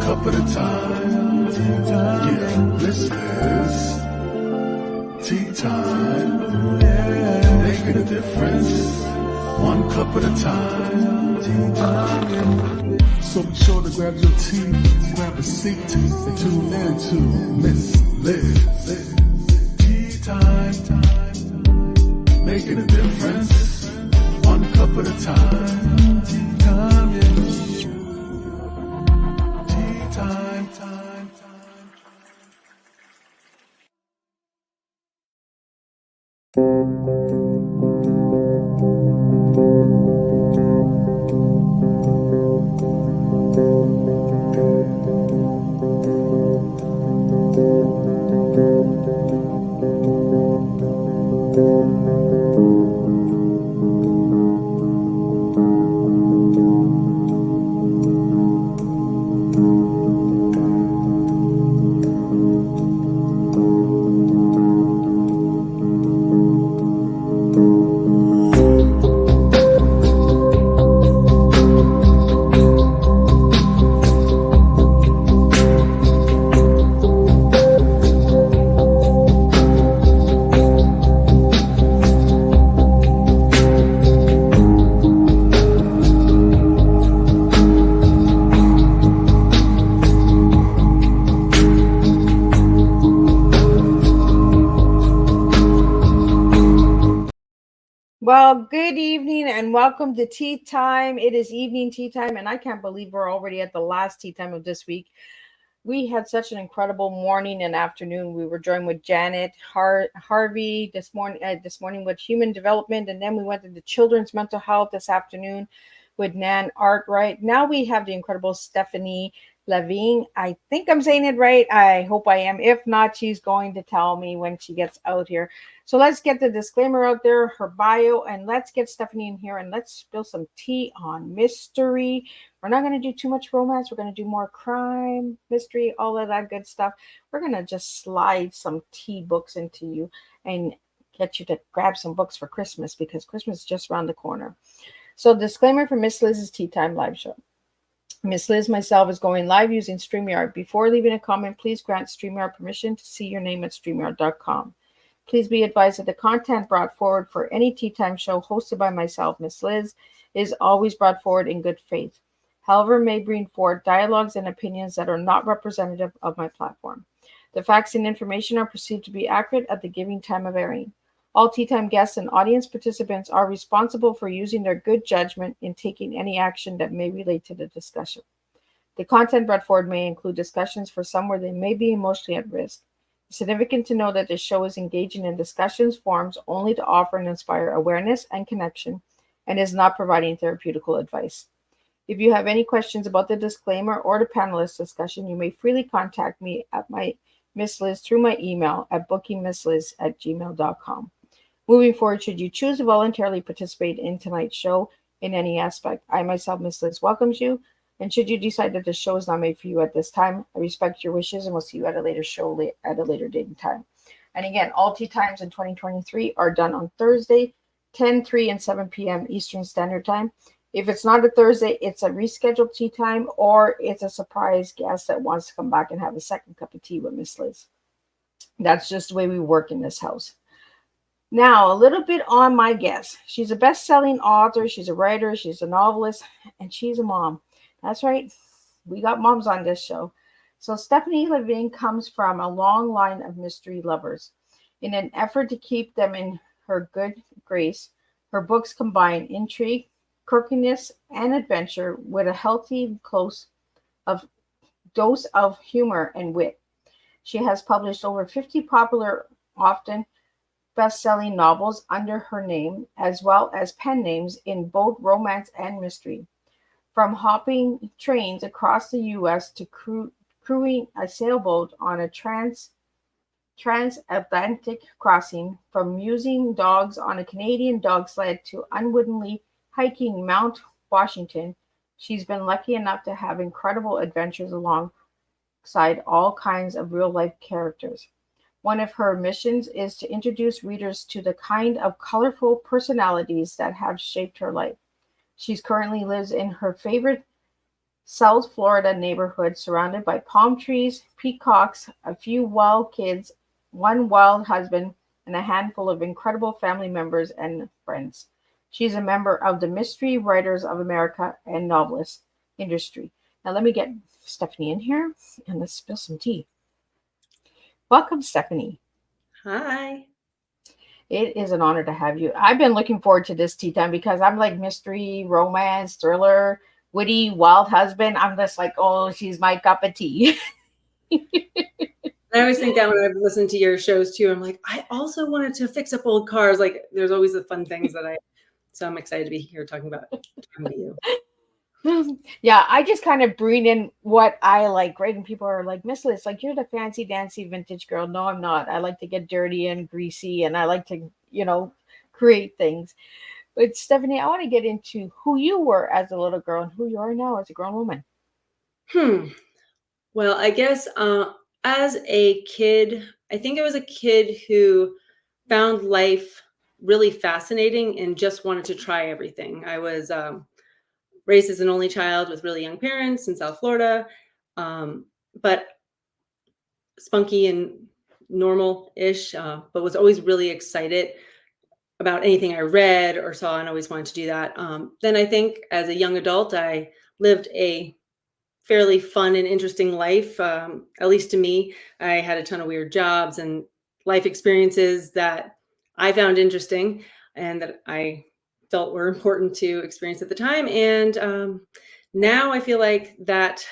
cup at a time. Yeah, this is tea time. Yeah, making a difference. One cup at a time. Tea time. So be sure to grab your tea, grab a seat, and tune in to Miss Liz. Tea time. Making a difference. One cup at a time. Tea time, yeah. Tea time. Well, good evening and welcome to Tea Time. It is evening tea time, and I can't believe we're already at the last tea time of this week. We had such an incredible morning and afternoon. We were joined with Janet Harvey this morning with human development, and then we went into children's mental health this afternoon with Nan Arkwright. Now we have the incredible Stephanie LaVigne. I think I'm saying it right. I hope I am. If not, she's going to tell me when she gets out here. So let's get the disclaimer out there, her bio, and let's get Stephanie in here and let's spill some tea on mystery. We're not going to do too much romance. We're going to do more crime, mystery, all of that good stuff. We're going to just slide some tea books into you and get you to grab some books for Christmas because Christmas is just around the corner. So disclaimer for Miss Liz's Tea Time live show. Miss Liz myself is going live using StreamYard. Before leaving a comment, please grant StreamYard permission to see your name at StreamYard.com. Please be advised that the content brought forward for any Tea Time show hosted by myself, Miss Liz, is always brought forward in good faith. However, may bring forward dialogues and opinions that are not representative of my platform. The facts and information are perceived to be accurate at the given time of airing. All Tea Time guests and audience participants are responsible for using their good judgment in taking any action that may relate to the discussion. The content brought forward may include discussions for some where they may be emotionally at risk. It's significant to know that this show is engaging in discussions forums only to offer and inspire awareness and connection and is not providing therapeutical advice. If you have any questions about the disclaimer or the panelist discussion, you may freely contact me at my Miss Liz through my email at bookingmissliz@gmail.com. Moving forward, should you choose to voluntarily participate in tonight's show in any aspect, I myself, Miss Liz, welcomes you. And should you decide that the show is not made for you at this time, I respect your wishes and will see you at a later show at a later date and time. And again, all tea times in 2023 are done on Thursday, 10, 3, and 7 p.m. Eastern Standard Time. If it's not a Thursday, it's a rescheduled tea time or it's a surprise guest that wants to come back and have a second cup of tea with Miss Liz. That's just the way we work in this house. Now, a little bit on my guest. She's a best-selling author, she's a writer, she's a novelist, and she's a mom. That's right. We got moms on this show. So Stephanie LaVigne comes from a long line of mystery lovers. In an effort to keep them in her good grace, her books combine intrigue, quirkiness, and adventure with a healthy dose of humor and wit. She has published over 50 popular, often best-selling novels under her name, as well as pen names in both romance and mystery. From hopping trains across the U.S. to crewing a sailboat on a transatlantic crossing, from musing dogs on a Canadian dog sled to unwittingly hiking Mount Washington, she's been lucky enough to have incredible adventures alongside all kinds of real-life characters. One of her missions is to introduce readers to the kind of colorful personalities that have shaped her life. She currently lives in her favorite South Florida neighborhood surrounded by palm trees, peacocks, a few wild kids, one wild husband, and a handful of incredible family members and friends. She's a member of the Mystery Writers of America and novelist industry. Now, let me get Stephanie in here and let's spill some tea. Welcome, Stephanie. Hi. It is an honor to have you. I've been looking forward to this tea time because I'm like mystery, romance, thriller, witty, wild husband. I'm just like, oh, she's my cup of tea. I always think that when I've listened to your shows too, I'm like, I also wanted to fix up old cars. Like there's always the fun things so I'm excited to be here talking to you. Yeah, I just kind of bring in what I like, right? And people are like, Miss Liz, like you're the fancy dancy vintage girl. No, I'm not. I like to get dirty and greasy and I like to, create things. But Stephanie, I want to get into who you were as a little girl and who you are now as a grown woman. Well, I guess as a kid, I think I was a kid who found life really fascinating and just wanted to try everything. I was raised as an only child with really young parents in South Florida, but spunky and normal-ish, but was always really excited about anything I read or saw and always wanted to do that. Then I think as a young adult, I lived a fairly fun and interesting life. At least to me, I had a ton of weird jobs and life experiences that I found interesting and that I felt were important to experience at the time. And now I feel like that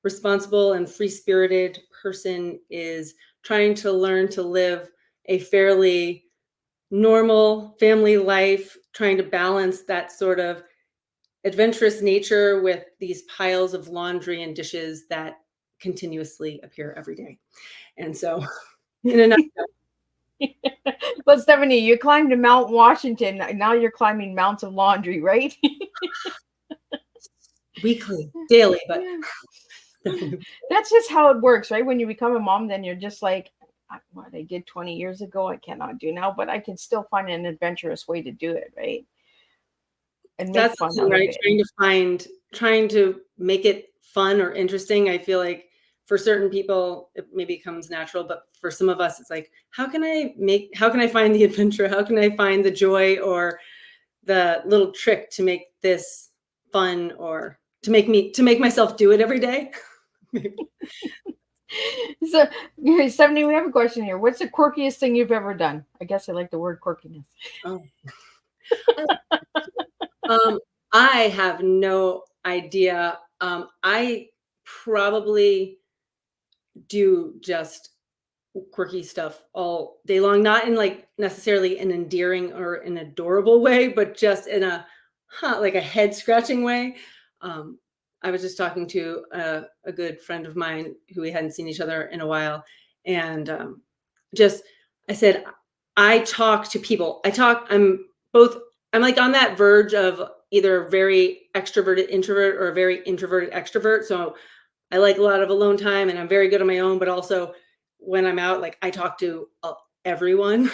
responsible and free-spirited person is trying to learn to live a fairly normal family life, trying to balance that sort of adventurous nature with these piles of laundry and dishes that continuously appear every day. And so, in a nutshell, But Stephanie, you climbed Mount Washington. Now you're climbing mounts of laundry, right? weekly, daily, but That's just how it works, right? When you become a mom, then you're just like, what I did 20 years ago, I cannot do now, but I can still find an adventurous way to do it, right? And make that's the fun thing, out of right? it. Trying to make it fun or interesting. I feel like for certain people, it maybe comes natural, but for some of us, it's like, how can I find the adventure? How can I find the joy or the little trick to make this fun or to make myself do it every day? So, Stephanie, we have a question here. What's the quirkiest thing you've ever done? I guess I like the word quirkiness. Oh. I have no idea. I probably do just quirky stuff all day long, not in like necessarily an endearing or an adorable way, but just in like a head scratching way. I was just talking to a good friend of mine who we hadn't seen each other in a while, and just I said, I talk to people. I'm like on that verge of either a very extroverted introvert or a very introverted extrovert. So I like a lot of alone time and I'm very good on my own, but also when I'm out, like I talk to everyone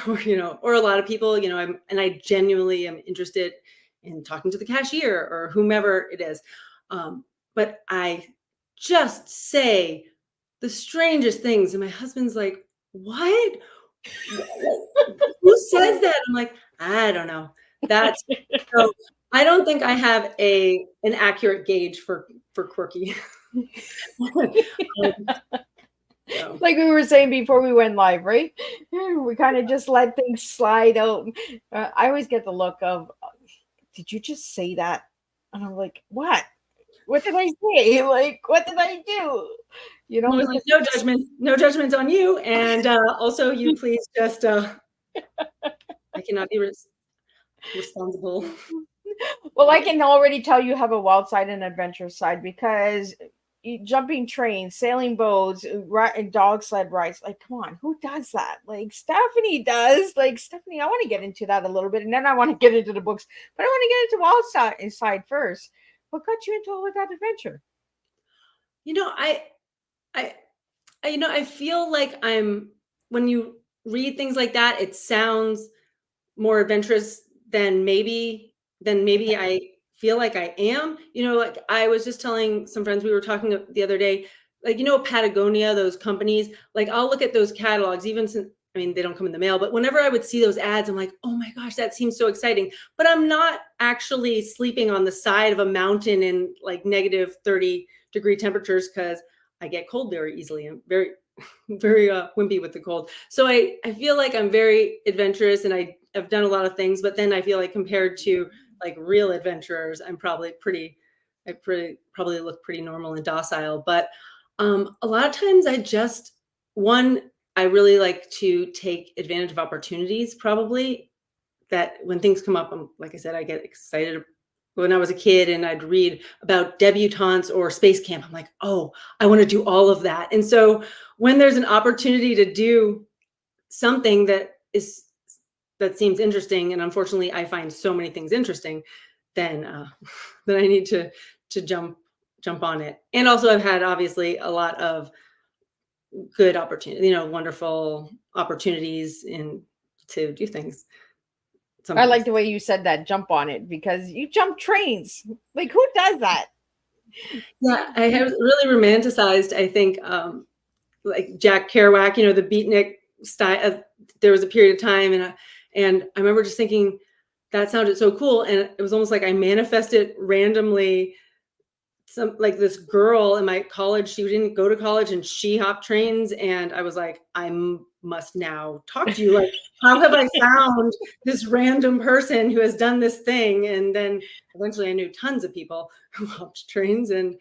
or a lot of people, and I genuinely am interested in talking to the cashier or whomever it is. But I just say the strangest things. And my husband's like, what? Who says that? I'm like, I don't know. That's so I don't think I have an accurate gauge for quirky. So. Like we were saying before we went live, right? We kind of just let things slide out. I always get the look of, did you just say that? And I'm like, what? What did I say? Like, what did I do? Like, no judgments on you. And also you please just, I cannot be responsible. Well, I can already tell you have a wild side and adventurous side because jumping trains, sailing boats, dog sled rides. Like, come on, who does that? Like, Stephanie does. Like, Stephanie, I want to get into that a little bit, and then I want to get into the books, but I want to get into wild side first. What got you into all of that adventure? I feel like when you read things like that, it sounds more adventurous than maybe I feel like I am. Like I was just telling some friends, we were talking the other day, like, Patagonia, those companies, like I'll look at those catalogs, even since, I mean, they don't come in the mail, but whenever I would see those ads, I'm like, oh my gosh, that seems so exciting. But I'm not actually sleeping on the side of a mountain in like negative 30-degree temperatures, because I get cold very easily. I'm very, very wimpy with the cold. So I feel like I'm very adventurous, and I've done a lot of things, but then I feel like compared to like real adventurers, I'm probably probably look pretty normal and docile. But a lot of times I really like to take advantage of opportunities, probably, that when things come up, like I said, I get excited. When I was a kid and I'd read about debutantes or space camp, I'm like, oh, I want to do all of that. And so when there's an opportunity to do something that seems interesting, and unfortunately I find so many things interesting, then then I need to jump on it. And also I've had obviously a lot of good opportunity, wonderful opportunities to do things. I Sometimes. like the way you said that, jump on it, because you jump trains. Like, who does that? Yeah, I have really romanticized, I think, like Jack Kerouac, the beatnik style. There was a period of time, and I remember just thinking that sounded so cool, and it was almost like I manifested randomly like this girl in my college. She didn't go to college, and she hopped trains, and I was like, I must now talk to you. Like, how have I found this random person who has done this thing? And then eventually I knew tons of people who hopped trains, and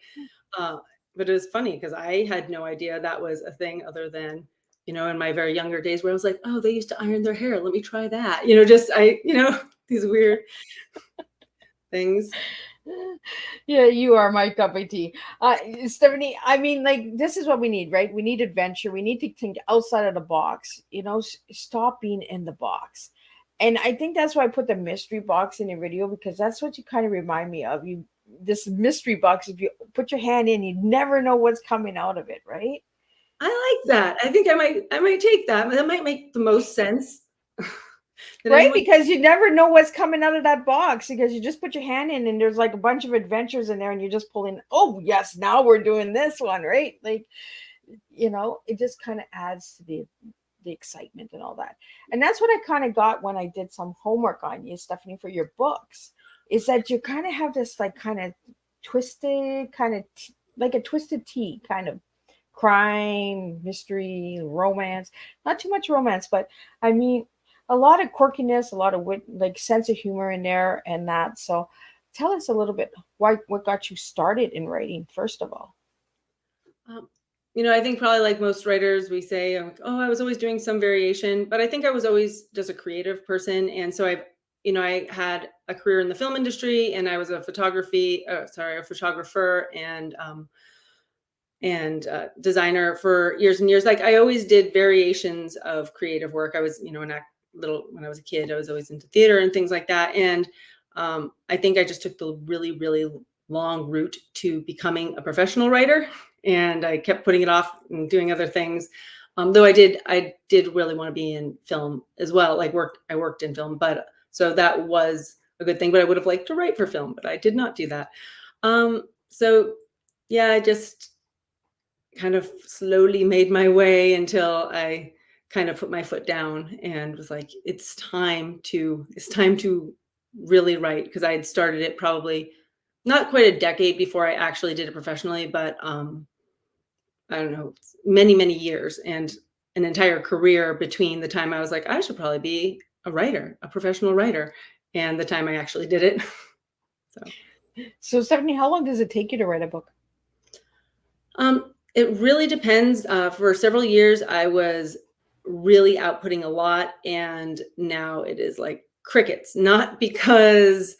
but it was funny because I had no idea that was a thing, other than, in my very younger days, where I was like, oh, they used to iron their hair, let me try that. These weird things. Yeah, you are my cup of tea. Stephanie, I mean, like, this is what we need, right? We need adventure. We need to think outside of the box, stop being in the box. And I think that's why I put the mystery box in the video, because that's what you kind of remind me of. This mystery box, if you put your hand in, you never know what's coming out of it, right? I like that. I think I might take that. That might make the most sense. Right, because you never know what's coming out of that box, because you just put your hand in and there's like a bunch of adventures in there, and you just pull in, oh yes, now we're doing this one, right? Like, it just kind of adds to the excitement and all that. And that's what I kind of got when I did some homework on you, Stephanie, for your books, is that you kind of have this like kind of twisted kind of like a twisted tea kind of crime, mystery, romance. Not too much romance, but I mean a lot of quirkiness, a lot of wit, like sense of humor in there and that. So tell us a little bit what got you started in writing, first of all. I think probably like most writers, we say, oh, I was always doing some variation, but I think I was always just a creative person. And so I had a career in the film industry, and I was a photographer and designer for years and years. Like, I always did variations of creative work. I was, when I was a kid, I was always into theater and things like that. And I think I just took the really, really long route to becoming a professional writer, and I kept putting it off and doing other things. Though I did really want to be in film as well. Like, I worked in film, but so that was a good thing. But I would have liked to write for film, but I did not do that. So yeah, I just kind of slowly made my way until I kind of put my foot down and was like, it's time to really write, because I had started it probably not quite a decade before I actually did it professionally, but I don't know, many, many years, and an entire career between the time I was like, I should probably be a writer, a professional writer, and the time I actually did it. So Stephanie, how long does it take you to write a book? It really depends. For several years, I was really outputting a lot, and now it is like crickets. Not because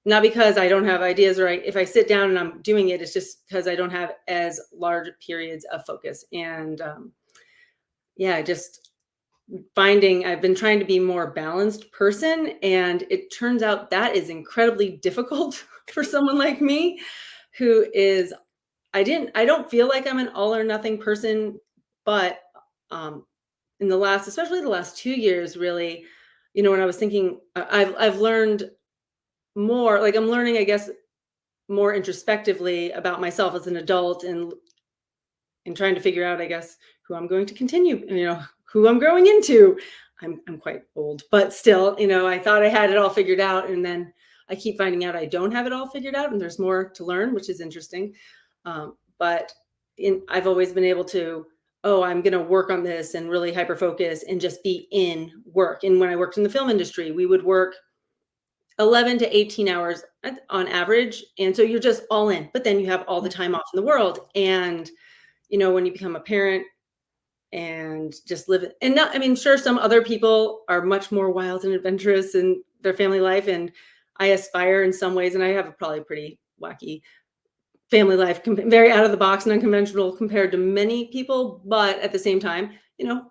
I don't have ideas, or if I sit down and I'm doing it, it's just because I don't have as large periods of focus. And just I've been trying to be more balanced person, and it turns out that is incredibly difficult for someone like me, who is, I don't feel like I'm an all or nothing person, but in especially the last 2 years, really, when I was thinking, I've learned more like I'm learning, I guess, more introspectively about myself as an adult and trying to figure out, I guess, who I'm going to continue, who I'm growing into. I'm quite old, but still, I thought I had it all figured out. And then I keep finding out I don't have it all figured out and there's more to learn, which is interesting. But I've always been able to, I'm going to work on this and really hyper focus and just be in work. And when I worked in the film industry, we would work 11 to 18 hours on average. And so you're just all in, but then you have all the time off in the world. And, when you become a parent and just live it, and not, I mean, sure, some other people are much more wild and adventurous in their family life. And I aspire in some ways, and I have a probably pretty wacky family life, very out of the box and unconventional compared to many people. But at the same time,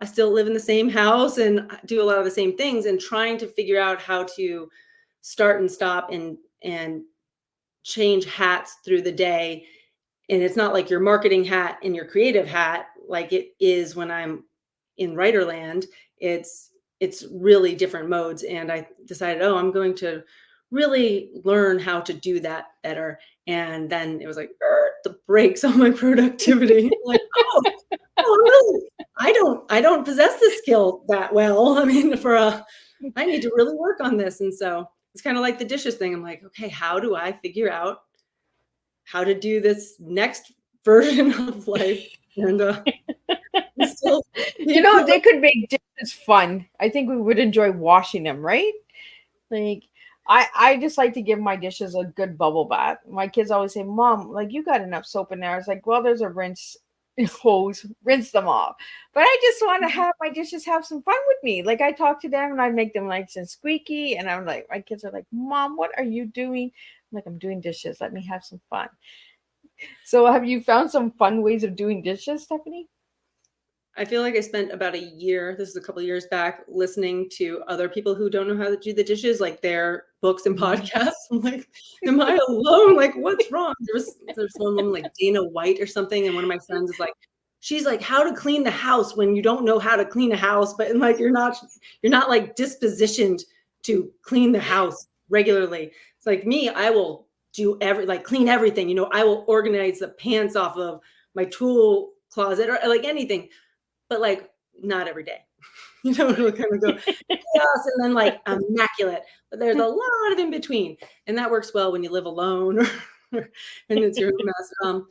I still live in the same house and do a lot of the same things, and trying to figure out how to start and stop and change hats through the day. And it's not like your marketing hat and your creative hat like it is when I'm in writer land. It's really different modes. And I decided, I'm going to really learn how to do that better. And then it was like the brakes on my productivity. Like, really? I don't possess this skill that well. I mean, I need to really work on this. And so it's kind of like the dishes thing. I'm like, okay, how do I figure out how to do this next version of life? And still, they could make dishes fun. I think we would enjoy washing them, right? Like, I just like to give my dishes a good bubble bath. My kids always say, Mom, like, you got enough soap in there. I was like, well, there's a rinse hose, rinse them off. But I just want to have my dishes have some fun with me. Like, I talk to them and I make them nice and squeaky. And I'm like, my kids are like, Mom, what are you doing? I'm like, I'm doing dishes. Let me have some fun. So have you found some fun ways of doing dishes, Stephanie? I feel like I spent about a year, this is a couple of years back, listening to other people who don't know how to do the dishes, like their books and podcasts. I'm like, am I alone? Like, what's wrong? There's one woman like Dana White or something. And one of my friends is like, she's like, how to clean the house when you don't know how to clean a house, but like, you're not like dispositioned to clean the house regularly. It's like me, I will do clean everything. I will organize the pants off of my tool closet or like anything. But like not every day, it'll kind of go chaos and then like immaculate. But there's a lot of in between, and that works well when you live alone and it's your mess.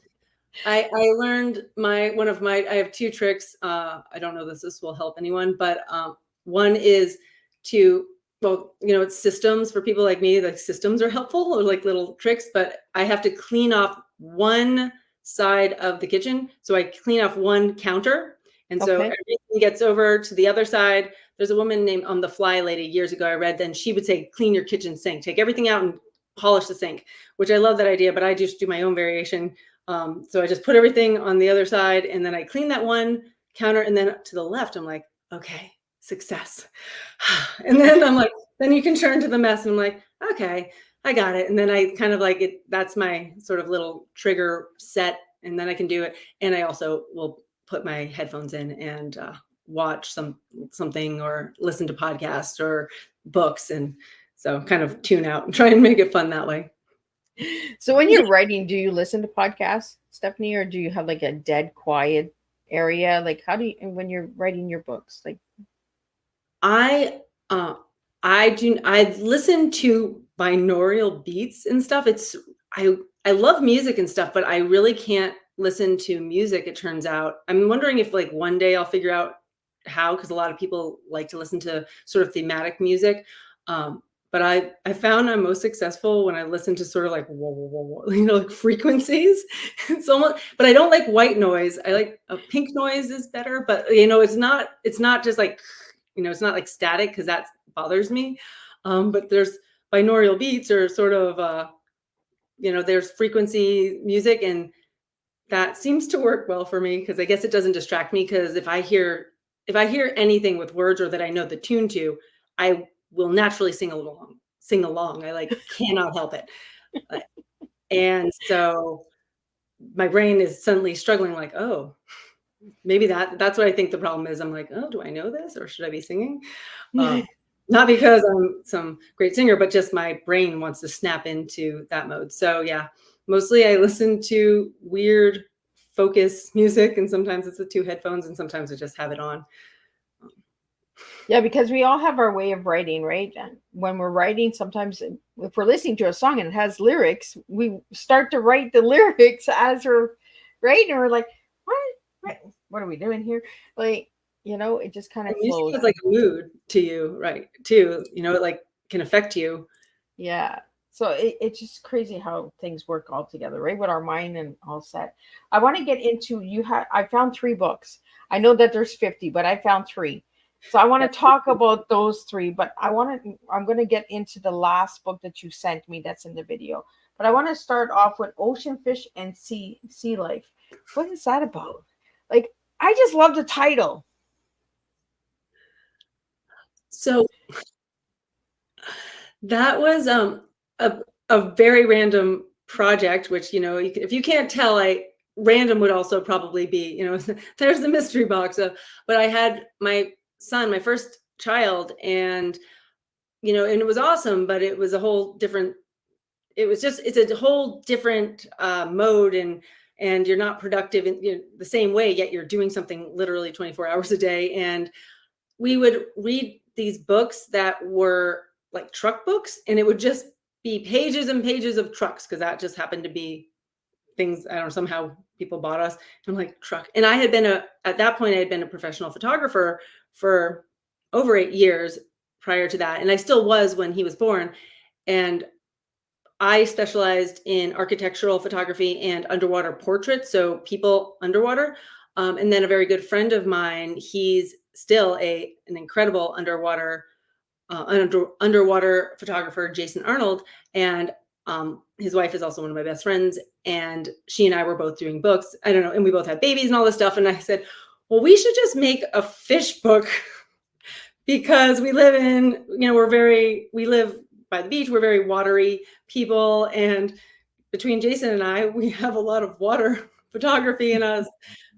I learned I have two tricks. I don't know this will help anyone, but one is it's systems for people like me. Like systems are helpful or like little tricks, but I have to clean off one side of the kitchen. So I clean off one counter. And so everything gets over to the other side. There's a woman named The Fly Lady years ago I read, then she would say, clean your kitchen sink, take everything out and polish the sink, which I love that idea, but I just do my own variation. So I just put everything on the other side and then I clean that one counter. And then to the left, I'm like, okay, success. And then I'm like, then you can turn to the mess. And I'm like, okay, I got it. And then I kind of like it. That's my sort of little trigger set. And then I can do it. And I also will put my headphones in and watch something or listen to podcasts or books. And so kind of tune out and try and make it fun that way. So when you're writing, do you listen to podcasts, Stephanie, or do you have like a dead quiet area? Like how do you, when you're writing your books, like I listen to binaural beats and stuff. I love music and stuff, but I really can't listen to music, it turns out. I'm wondering if like one day I'll figure out how, because a lot of people like to listen to sort of thematic music. But I found I'm most successful when I listen to sort of like whoa, whoa, whoa, whoa, like frequencies. It's almost, but I don't like white noise. I like a pink noise is better, but it's not just like, it's not like static because that bothers me. But there's binaural beats or sort of, there's frequency music, and that seems to work well for me because I guess it doesn't distract me. Because if I hear anything with words or that I know the tune to, I will naturally sing along. I like cannot help it. And so my brain is suddenly struggling like, oh, maybe that's what I think the problem is. I'm like, oh, do I know this or should I be singing? Not because I'm some great singer, but just my brain wants to snap into that mode. So yeah, mostly I listen to weird focus music, and sometimes it's the two headphones, and sometimes I just have it on. Yeah, because we all have our way of writing, right? And when we're writing, sometimes if we're listening to a song and it has lyrics, we start to write the lyrics as we're writing, and we're like, what are we doing here? Like, it just kind of And music flows. has like a mood to you, right? Too, it like can affect you. Yeah. So it's just crazy how things work all together, right? With our mind and all set. I want to get into I found 3 books. I know that there's 50, but I found 3. So I want to talk about those 3, but I'm going to get into the last book that you sent me that's in the video. But I want to start off with Ocean Fish and Sea Life. What is that about? Like, I just love the title. So that was a very random project, which if you can't tell, random would also probably be there's the mystery box. But I had my son, my first child, and and it was awesome, but it was a whole different. It's a whole different mode, and you're not productive in the same way, yet you're doing something literally 24 hours a day. And we would read these books that were like truck books, and it would just be pages and pages of trucks, because that just happened to be things, I don't know, somehow people bought us. I'm like, truck. And I had been at that point, I had been a professional photographer for over 8 years prior to that. And I still was when he was born. And I specialized in architectural photography and underwater portraits, so people underwater. And then a very good friend of mine, he's still an incredible underwater photographer, Jason Arnold, and his wife is also one of my best friends. And she and I were both doing books. I don't know, and we both had babies and all this stuff. And I said, well, we should just make a fish book because we live we live by the beach. We're very watery people. And between Jason and I, we have a lot of water photography in us.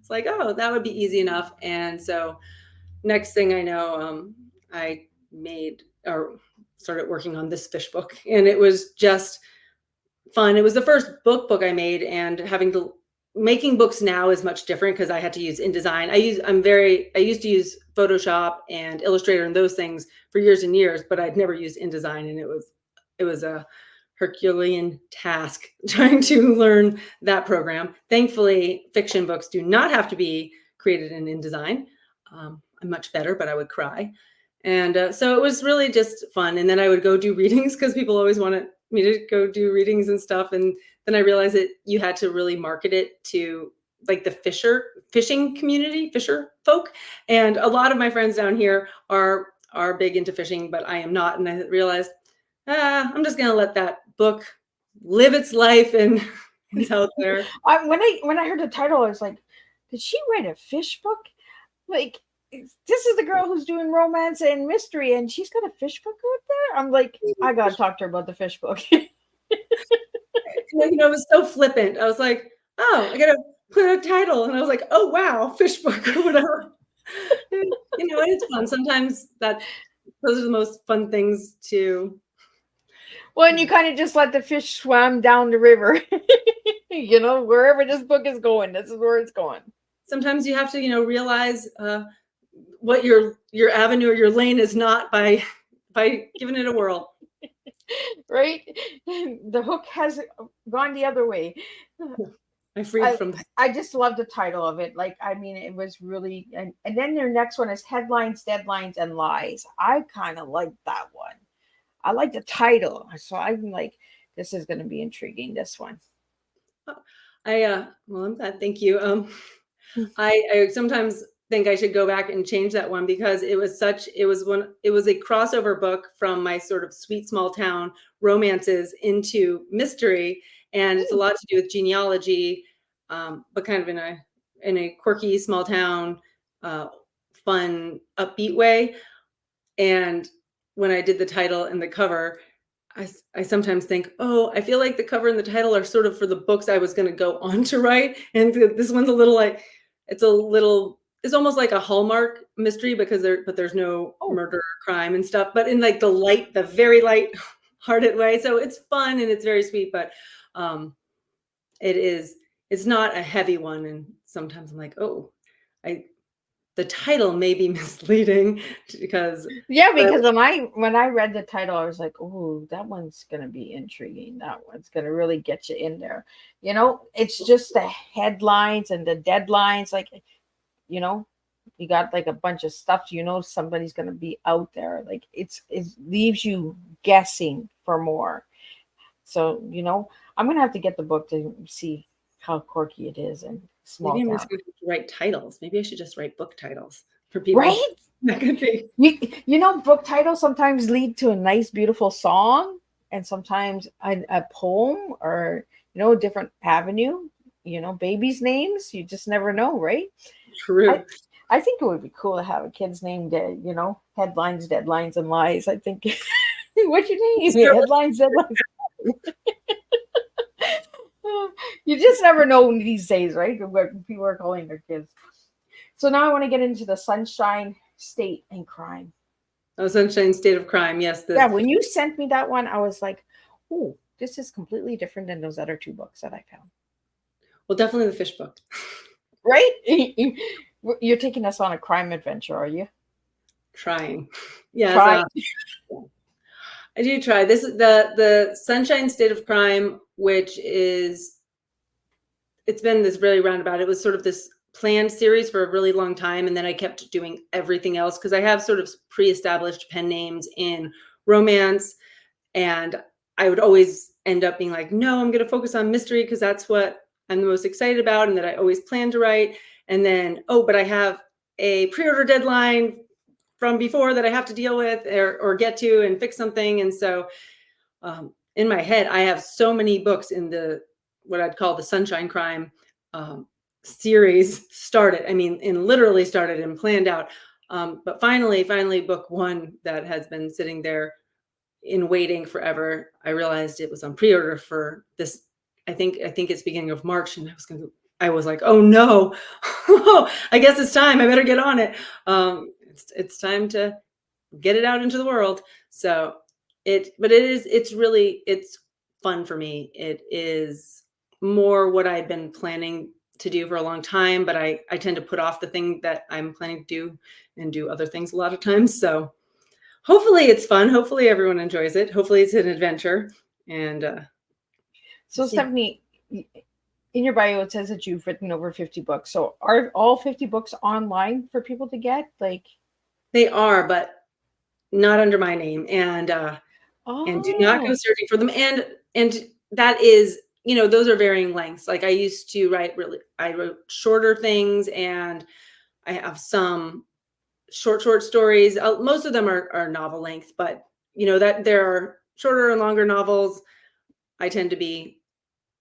It's like, oh, that would be easy enough. And so next thing I know, I made or started working on this fish book, and it was just fun. It was the first book I made, and making books now is much different because I had to use InDesign. I used to use Photoshop and Illustrator and those things for years and years, but I'd never used InDesign, and it was a Herculean task trying to learn that program. Thankfully, fiction books do not have to be created in InDesign. I'm much better, but I would cry. And so it was really just fun. And then I would go do readings because people always wanted me to go do readings and stuff. And then I realized that you had to really market it to like the fishing community, fisher folk. And a lot of my friends down here are big into fishing, but I am not. And I realized, I'm just going to let that book live its life, and it's out there. When I heard the title, I was like, did she write a fish book? Like, this is the girl who's doing romance and mystery, and she's got a fish book out there. I'm like, I gotta talk to her about the fish book. It was so flippant. I was like, oh, I gotta put a title, and I was like, oh wow, fish book or whatever. And it's fun. Sometimes those are the most fun things to. Well, and you kind of just let the fish swim down the river. Wherever this book is going, this is where it's going. Sometimes you have to, realize what your avenue or your lane is not by giving it a whirl. Right? The hook has gone the other way. I just love the title of it. Like, I mean, it was really, and then their next one is Headlines, Deadlines, and Lies. I kind of like that one. I like the title. So I'm like, this is going to be intriguing, this one. Well, I'm glad. Thank you. I sometimes think I should go back and change that one because it was a crossover book from my sort of sweet small town romances into mystery. And it's a lot to do with genealogy, but kind of in a quirky small town, fun, upbeat way. And when I did the title and the cover, I sometimes think, oh, I feel like the cover and the title are sort of for the books I was going to go on to write. And this one's a little like, it's a little it's almost like a Hallmark mystery because there's no Oh, murder or crime and stuff, but in like the very light hearted way. So it's fun and it's very sweet, but um, it's not a heavy one. And sometimes I'm like, oh, I the title may be misleading because yeah, but because when I read the title, I was like, oh, that one's gonna be intriguing. That one's gonna really get you in there. It's just the headlines and the deadlines, like, you know, you got like a bunch of stuff, somebody's gonna be out there. Like it leaves you guessing for more. So, I'm gonna have to get the book to see how quirky it is and small maybe I'm just town. going to write titles. Maybe I should just write book titles for people. Right? That could be Book titles sometimes lead to a nice, beautiful song, and sometimes a poem or, a different avenue. Babies' names, you just never know, right? I, true. I think it would be cool to have a kid's name, headlines, deadlines, and lies. I think, what's your name? Headlines, deadlines. You just never know these days, right? What people are calling their kids. So now I want to get into the Sunshine State and Crime. Oh, Sunshine State of Crime. Yes, Yeah, when you sent me that one, I was like, oh, this is completely different than those other two books that I found. well, definitely the fish book. Right? You're taking us on a crime adventure, are you? Trying. Yes, Try. I do try. This is the Sunshine State of Crime, which is it's been this really roundabout. It was sort of this planned series for a really long time, and then I kept doing everything else because I have sort of pre-established pen names in romance, and I would always end up being like, no, I'm going to focus on mystery because that's what I'm the most excited about and that I always plan to write. And then, oh, but I have a pre-order deadline from before that I have to deal with or get to and fix something. And so in my head, I have so many books in what I'd call the Sunshine Crime series started. I mean, and literally started and planned out. But finally, book one that has been sitting there in waiting forever, I realized it was on pre-order for this. I think it's beginning of March, and I was like, oh no, I guess it's time. I better get on it. It's time to get it out into the world. So it's fun for me. It is more what I've been planning to do for a long time, but I tend to put off the thing that I'm planning to do and do other things a lot of times. So hopefully it's fun. Hopefully everyone enjoys it. Hopefully it's an adventure. And So, Stephanie, in your bio, it says that you've written over 50 books. So are all 50 books online for people to get? Like, they are, but not under my name. And do not go searching for them. And that is, those are varying lengths. Like I wrote shorter things, and I have some short stories. Most of them are novel length, but that there are shorter and longer novels. I tend to be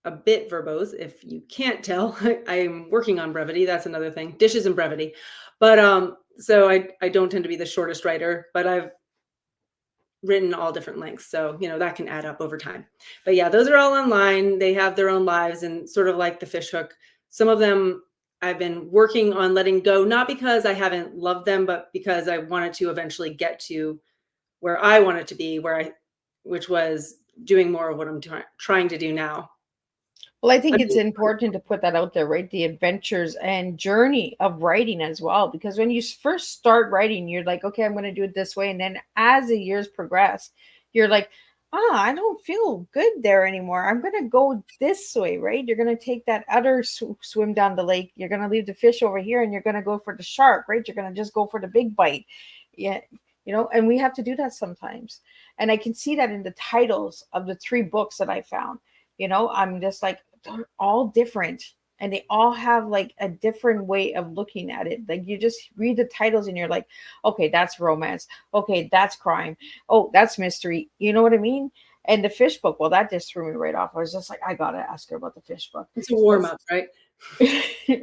a bit verbose. If you can't tell, I'm working on brevity. That's another thing. Dishes and brevity. But so I don't tend to be the shortest writer, but I've written all different lengths. So, that can add up over time. But yeah, those are all online. They have their own lives, and sort of like the fish hook. Some of them I've been working on letting go, not because I haven't loved them, but because I wanted to eventually get to where I wanted to be, which was doing more of what I'm trying to do now. well, I think it's important to put that out there, right? The adventures and journey of writing as well. Because when you first start writing, you're like, okay, I'm going to do it this way. And then as the years progress, you're like, I don't feel good there anymore. I'm going to go this way, right? You're going to take that other swim down the lake. You're going to leave the fish over here and you're going to go for the shark, right? You're going to just go for the big bite. Yeah. And we have to do that sometimes. And I can see that in the titles of the 3 books that I found. I'm just like, they're all different, and they all have like a different way of looking at it. Like, you just read the titles and you're like, okay, that's romance. Okay, that's crime. Oh, that's mystery. You know what I mean? And the fish book, well, that just threw me right off. I was just like, I gotta ask her about the fish book. It's a warm up, right?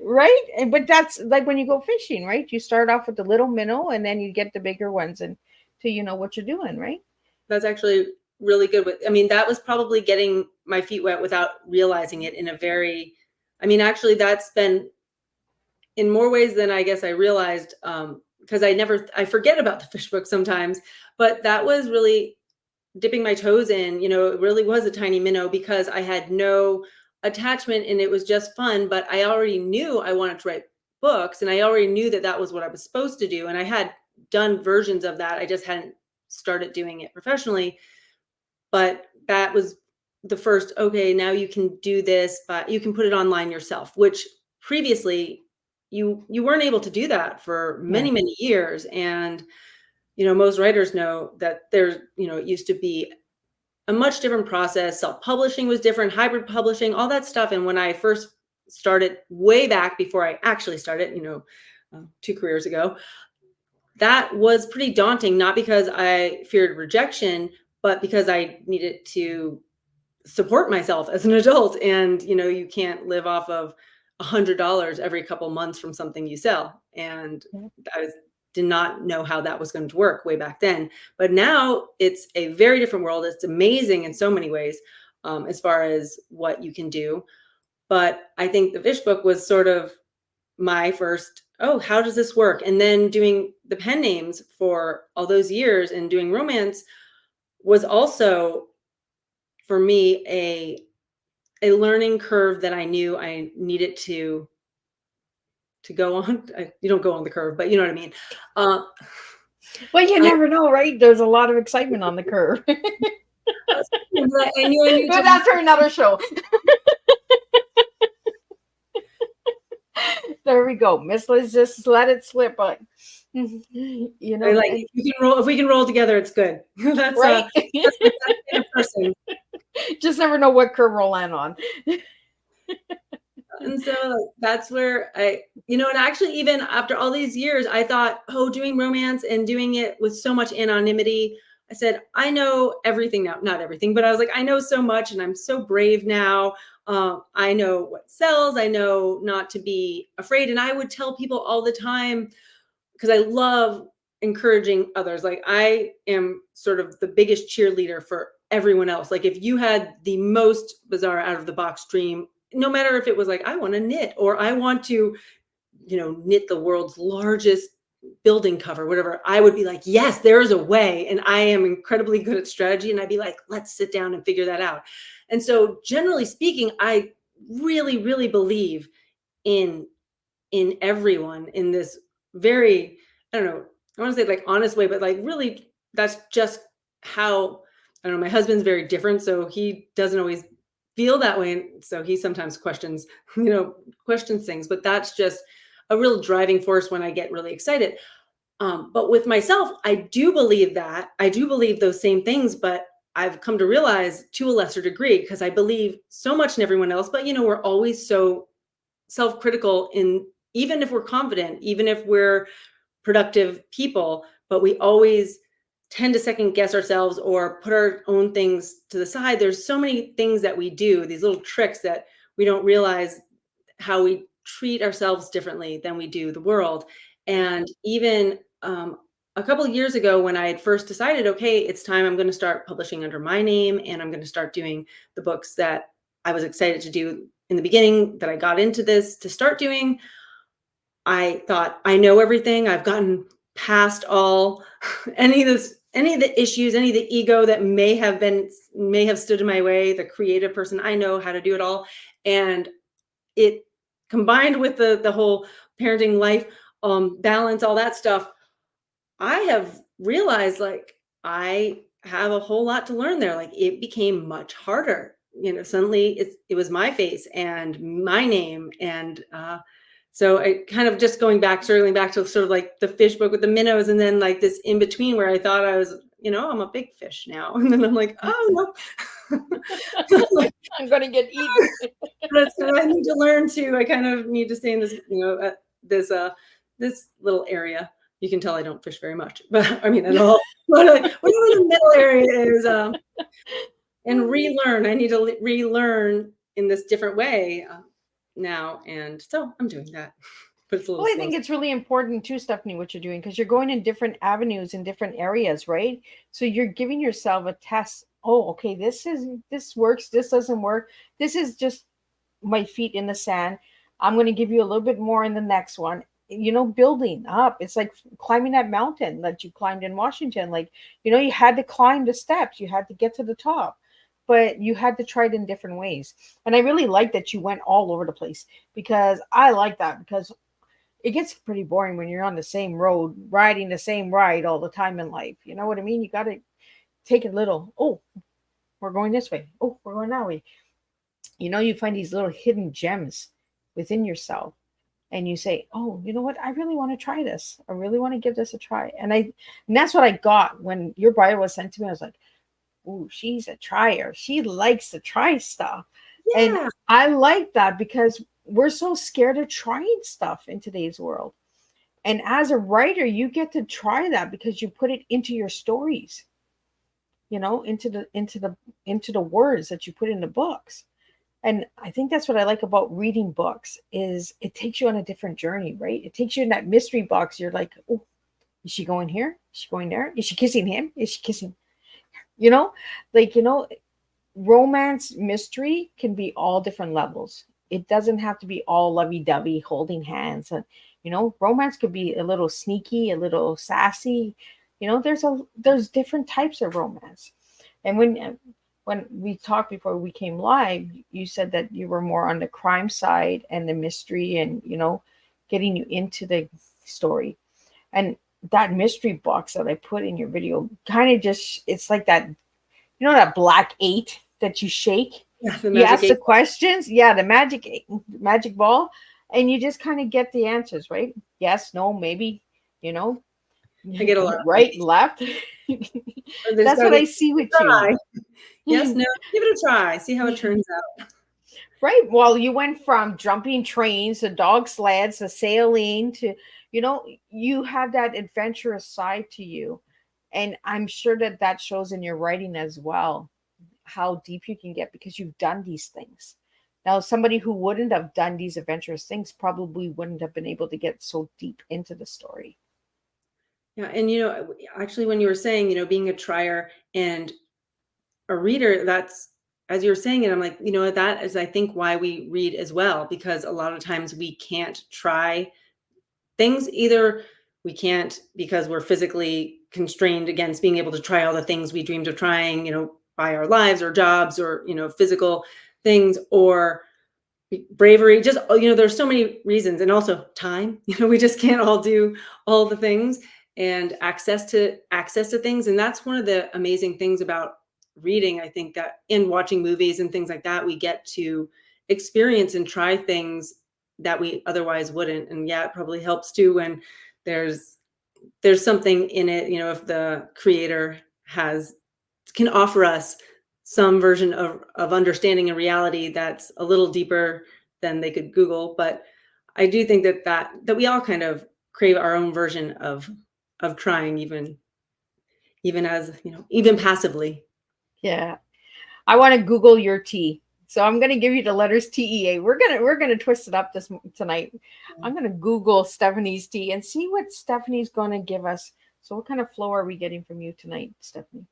Right? But that's like when you go fishing, right? You start off with the little minnow and then you get the bigger ones and till you know what you're doing, right? That's actually really good. That was probably getting my feet wet without realizing it actually that's been in more ways than I guess I realized, because I forget about the fish book sometimes, but that was really dipping my toes in. It really was a tiny minnow because I had no attachment and it was just fun, but I already knew I wanted to write books and I already knew that that was what I was supposed to do. And I had done versions of that. I just hadn't started doing it professionally, but that was the first, okay, now you can do this, but you can put it online yourself, which previously you weren't able to do that for many, many years. And most writers know that it used to be a much different process. Self-publishing was different, hybrid publishing, all that stuff. And when I first started way back before I actually started, 2 careers ago, that was pretty daunting, not because I feared rejection, but because I needed to support myself as an adult. And, you can't live off of $100 every couple months from something you sell. And did not know how that was going to work way back then. But now it's a very different world. It's amazing in so many ways, as far as what you can do. But I think the fish book was sort of my first, oh, how does this work? And then doing the pen names for all those years and doing romance was also, for me, a learning curve that I knew I needed to go on. You don't go on the curve, but you know what I mean. Well, you never know, right? There's a lot of excitement on the curve. I knew I needed But that's for another show. There we go. Miss Liz just let it slip. But if we can roll together, it's good. That's right. That's my kind of person. Just never know what curve we'll land on. And so that's where and actually even after all these years, I thought, doing romance and doing it with so much anonymity, I said, I know everything now, not everything, but I was like, I know so much and I'm so brave now. I know what sells. I know not to be afraid. And I would tell people all the time, because I love encouraging others. Like, I am sort of the biggest cheerleader for everyone else. Like, if you had the most bizarre out of the box dream, no matter if it was like, I want to knit or I want to, knit the world's largest building cover, whatever, I would be like, yes, there's a way. And I am incredibly good at strategy. And I'd be like, let's sit down and figure that out. And so generally speaking, I really, really believe in everyone in this very, I don't know, I want to say like honest way, but like really that's just how, I don't know, my husband's very different. So he doesn't always feel that way. And so he sometimes questions things, but that's just a real driving force when I get really excited. But with myself, I do believe those same things, but I've come to realize to a lesser degree, because I believe so much in everyone else, but we're always so self-critical even if we're confident, even if we're productive people, but we always tend to second guess ourselves or put our own things to the side. There's so many things that we do, these little tricks that we don't realize how we treat ourselves differently than we do the world. And even a couple of years ago, when I had first decided, okay, it's time, I'm going to start publishing under my name and I'm going to start doing the books that I was excited to do in the beginning, that I got into this to start doing, I thought, I know everything. I've gotten past all any of the issues, any of the ego that may have stood in my way, the creative person. I know how to do it all. And it combined with the whole parenting life, balance, all that stuff, I have realized like I have a whole lot to learn there. Like, it became much harder. Suddenly it was my face and my name. And so I kind of just circling back to sort of like the fish book with the minnows, and then like this in between where I thought I was, I'm a big fish now. And then I'm like, oh no. I'm going to get eaten. So I need to learn to, I kind of need to stay in this, this little area. You can tell I don't fish very much, but I mean, at all. Whatever the middle area is, and relearn. I need to relearn in this different way now, and so I'm doing that. But it's a little I think it's really important too, Stephanie, what you're doing, because you're going in different avenues in different areas, right? So you're giving yourself a test. Oh, okay, this works. This doesn't work. This is just my feet in the sand. I'm going to give you a little bit more in the next one. Building up. It's like climbing that mountain that you climbed in Washington. Like, you had to climb the steps, you had to get to the top, but you had to try it in different ways. And I really like that you went all over the place, because I like that, because it gets pretty boring when you're on the same road, riding the same ride all the time in life. You know what I mean? You got to take it little. Oh, we're going this way. Oh, we're going that way. You find these little hidden gems within yourself, and you say, oh, you know what, I really want to try this, I really want to give this a try. And that's what I got when your bio was sent to me. I was like, oh, she's a trier, she likes to try stuff. Yeah. And I like that, because we're so scared of trying stuff in today's world. And as a writer, you get to try that, because you put it into your stories, into the words that you put in the books. And I think that's what I like about reading books, is it takes you on a different journey, right? It takes you in that mystery box. You're like, oh, is she going here? Is she going there? Is she kissing him? Is she kissing? You know, like, romance mystery can be all different levels. It doesn't have to be all lovey-dovey, holding hands. And, romance could be a little sneaky, a little sassy. There's different types of romance. And when we talked before we came live, you said that you were more on the crime side and the mystery, and getting you into the story. And that mystery box that I put in your video kind of just, it's like that, that black 8 that you shake. Yeah, you ask the questions. Yeah, the magic ball, and you just kind of get the answers, right? Yes, no, maybe, I get a lot right, left. That's what I see with you. Yes, no, give it a try. See how it turns out. Right. Well, you went from jumping trains to dog sleds to sailing to, you have that adventurous side to you. And I'm sure that shows in your writing as well, how deep you can get, because you've done these things. Now, somebody who wouldn't have done these adventurous things probably wouldn't have been able to get so deep into the story. Yeah. And, actually, when you were saying, being a trier and a reader, that's, as you were saying it, I'm like, that is, I think, why we read as well, because a lot of times we can't try things. Either we can't because we're physically constrained against being able to try all the things we dreamed of trying, by our lives or jobs or, physical things, or bravery, just, there's so many reasons. And also time, we just can't all do all the things, and access to things. And that's one of the amazing things about reading. I think that in watching movies and things like that, we get to experience and try things that we otherwise wouldn't. And yeah, it probably helps too when there's something in it, if the creator can offer us some version of understanding a reality that's a little deeper than they could Google. But I do think that we all kind of crave our own version of trying, even as, even passively. Yeah. I want to Google your T. So I'm going to give you the letters TEA. We're going to twist it up tonight. I'm going to Google Stephanie's T and see what Stephanie's going to give us. So what kind of flow are we getting from you tonight, Stephanie?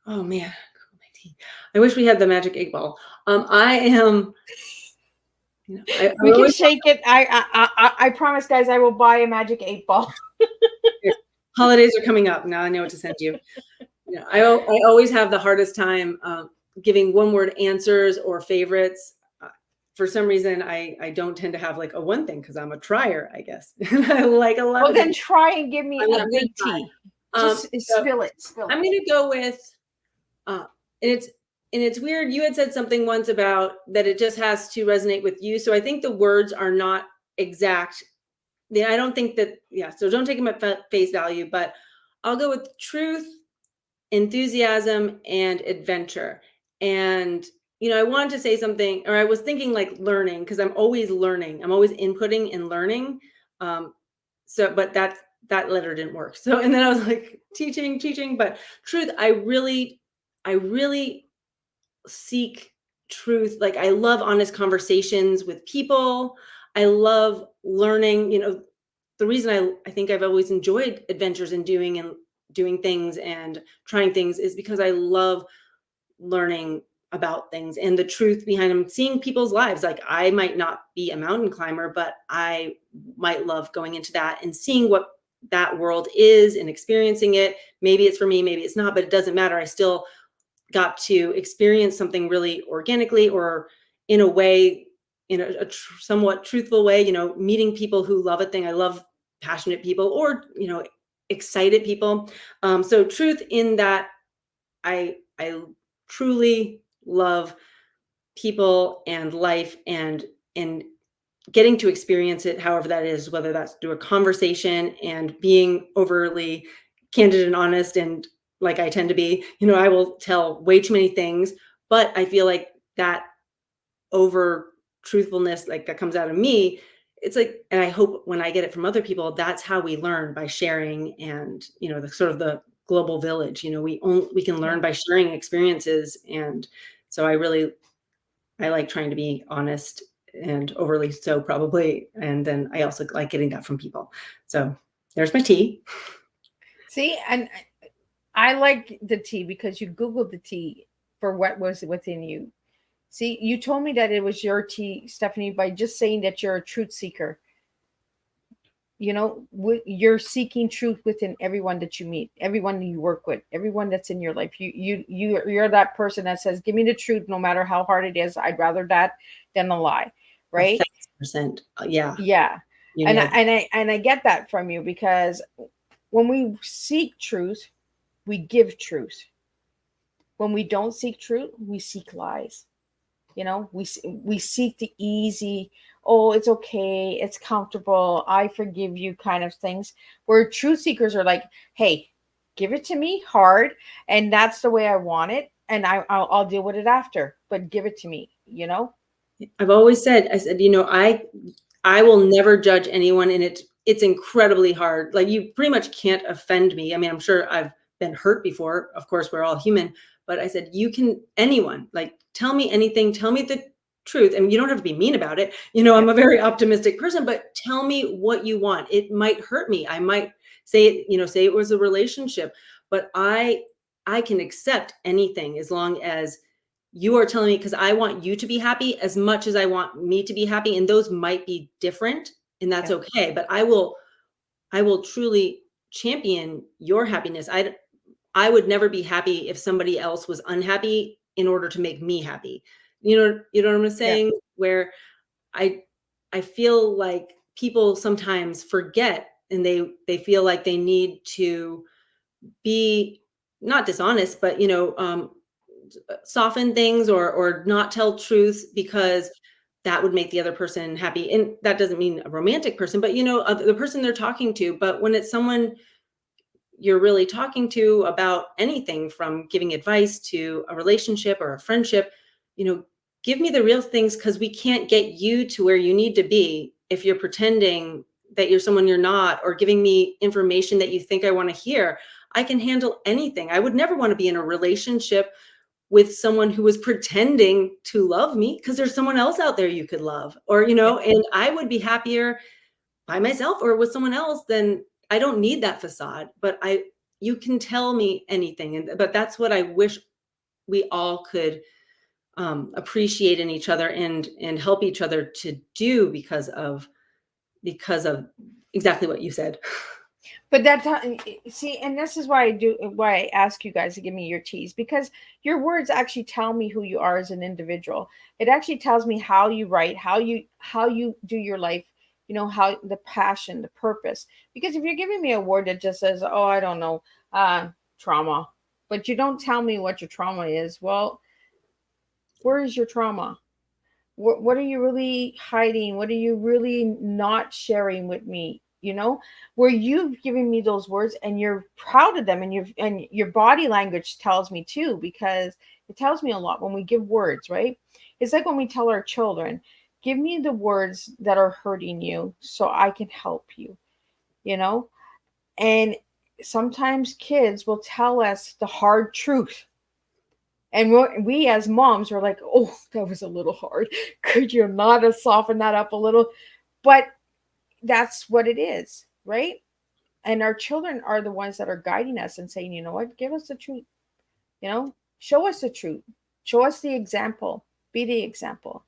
Oh man, my tea. I wish we had the magic 8-ball. I am. We can shake it. I promise, guys, I will buy a magic 8-ball. Holidays are coming up. Now I know what to send you. I always have the hardest time giving one-word answers or favorites. For some reason, I don't tend to have like a one thing, because I'm a trier, I guess. I like a lot. Well, then try and give me a big tea. Just spill it. I'm going to go with, and it's weird. You had said something once about that it just has to resonate with you. So I think the words are not exact. I don't think that, so don't take them at face value, but I'll go with truth, enthusiasm, and adventure. And, I wanted to say something, or I was thinking like learning, because I'm always learning. I'm always inputting and learning. But that letter didn't work. So, and then I was like teaching, but truth, I really seek truth. Like, I love honest conversations with people. I love learning. The reason I think I've always enjoyed adventures and doing things and trying things is because I love learning about things and the truth behind them, seeing people's lives. Like, I might not be a mountain climber, but I might love going into that and seeing what that world is and experiencing it. Maybe it's for me, maybe it's not, but it doesn't matter. I still got to experience something really organically, or in a way, in a somewhat truthful way, meeting people who love a thing. I love passionate people, or, excited people. So truth in that, I truly love people and life, and getting to experience it however that is, whether that's through a conversation and being overly candid and honest, and like I tend to be, I will tell way too many things, but I feel like that over truthfulness, like, that comes out of me, it's like, and I hope when I get it from other people, that's how we learn, by sharing. And the sort of the global village, we can learn by sharing experiences. And so I like trying to be honest, and overly so probably. And then I also like getting that from people. So there's my tea. See, and I like the tea because you Googled the tea for what was within you. See, you told me that it was your tea, Stephanie, by just saying that you're a truth seeker. You're seeking truth within everyone that you meet, everyone you work with, everyone that's in your life. You're that person that says, give me the truth no matter how hard it is. I'd rather that than a lie, right? 1,000%. Yeah. Yeah. And I get that from you, because when we seek truth, we give truth. When we don't seek truth, we seek lies. We seek the easy, oh, it's okay, it's comfortable, I forgive you kind of things, where truth seekers are like, hey, give it to me hard, and that's the way I want it, and I'll deal with it after, but give it to me. I've always said, I will never judge anyone, and it's incredibly hard. Like, you pretty much can't offend me. I mean, I'm sure I've been hurt before. Of course, we're all human. But I said, anyone, like, tell me anything, tell me the truth. I mean, you don't have to be mean about it. I'm a very optimistic person, but tell me what you want. It might hurt me. I might say it was a relationship, but I can accept anything as long as you are telling me, because I want you to be happy as much as I want me to be happy. And those might be different, and that's okay. But I will truly champion your happiness. I would never be happy if somebody else was unhappy in order to make me happy. You know what I'm saying? Yeah. Where I feel like people sometimes forget, and they feel like they need to be not dishonest, but soften things, or not tell truths, because that would make the other person happy. And that doesn't mean a romantic person, but the person they're talking to. But when it's someone you're really talking to about anything, from giving advice to a relationship or a friendship, give me the real things, because we can't get you to where you need to be if you're pretending that you're someone you're not, or giving me information that you think I want to hear. I can handle anything. I would never want to be in a relationship with someone who was pretending to love me, because there's someone else out there you could love, or, and I would be happier by myself or with someone else. Then I don't need that facade. But you can tell me anything. But that's what I wish we all could appreciate in each other, and help each other to do, because of exactly what you said. But see, and this is why I ask you guys to give me your teas, because your words actually tell me who you are as an individual. It actually tells me how you write, how you do your life, how the passion, the purpose. Because if you're giving me a word that just says, oh, I don't know, trauma, but you don't tell me what your trauma is, well, where is your trauma? What are you really hiding? What are you really not sharing with me? Where you've given me those words and you're proud of them, and your body language tells me too, because it tells me a lot when we give words, right? It's like when we tell our children, give me the words that are hurting you so I can help you, and sometimes kids will tell us the hard truth. And we as moms were like, oh, that was a little hard. Could you not have softened that up a little? But that's what it is, right? And our children are the ones that are guiding us and saying, you know what, give us the truth. Show us the truth. Show us the example. Be the example.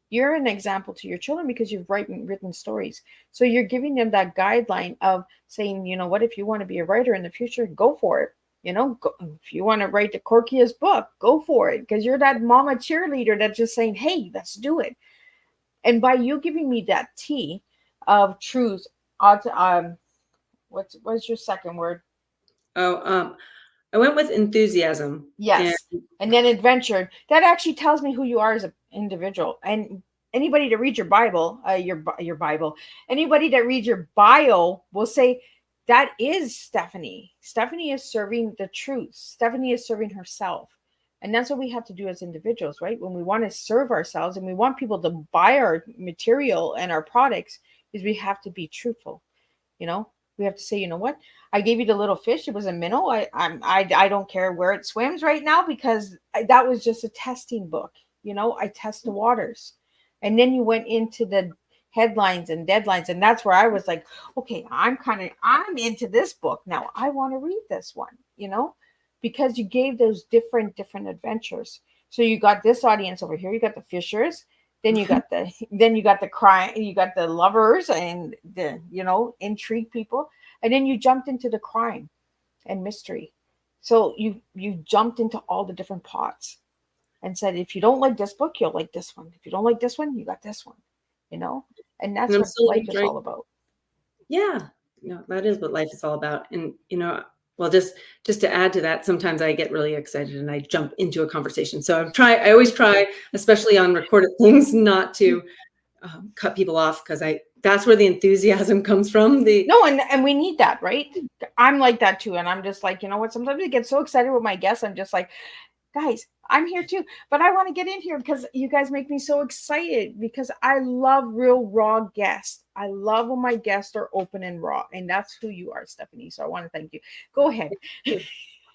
You're an example to your children because you've written stories. So you're giving them that guideline of saying, you know what, if you want to be a writer in the future, go for it. If you want to write the quirkiest book, go for it. Because you're that mama cheerleader that's just saying, hey, let's do it. And by you giving me that T of truth, what's your second word? Oh, I went with enthusiasm. Yes. And then adventure. That actually tells me who you are as an individual. And anybody that reads your Bible, your Bible, anybody that reads your bio will say that is Stephanie. Stephanie is serving the truth. Stephanie is serving herself. And that's what we have to do as individuals, right? When we want to serve ourselves and we want people to buy our material and our products, is we have to be truthful. We have to say, you know what? I gave you the little fish. It was a minnow. I don't care where it swims right now because that was just a testing book. I test the waters. And then you went into the headlines and deadlines. And that's where I was like, okay, I'm into this book. Now I want to read this one, because you gave those different adventures. So you got this audience over here. You got the fishers. Then you got the crime, you got the lovers and the, intrigue people. And then you jumped into the crime and mystery. So you jumped into all the different pots and said, if you don't like this book, you'll like this one. If you don't like this one, you got this one, and that's what life is all about. Yeah, that is what life is all about. And, well, just to add to that, sometimes I get really excited and I jump into a conversation. So I always try, especially on recorded things, not to cut people off because that's where the enthusiasm comes from. And we need that, right? I'm like that too. And I'm just like, you know what? Sometimes I get so excited with my guests. I'm just like, guys, I'm here too, but I want to get in here because you guys make me so excited because I love real raw guests. I love when my guests are open and raw, and that's who you are, Stephanie. So I want to thank you. Go ahead.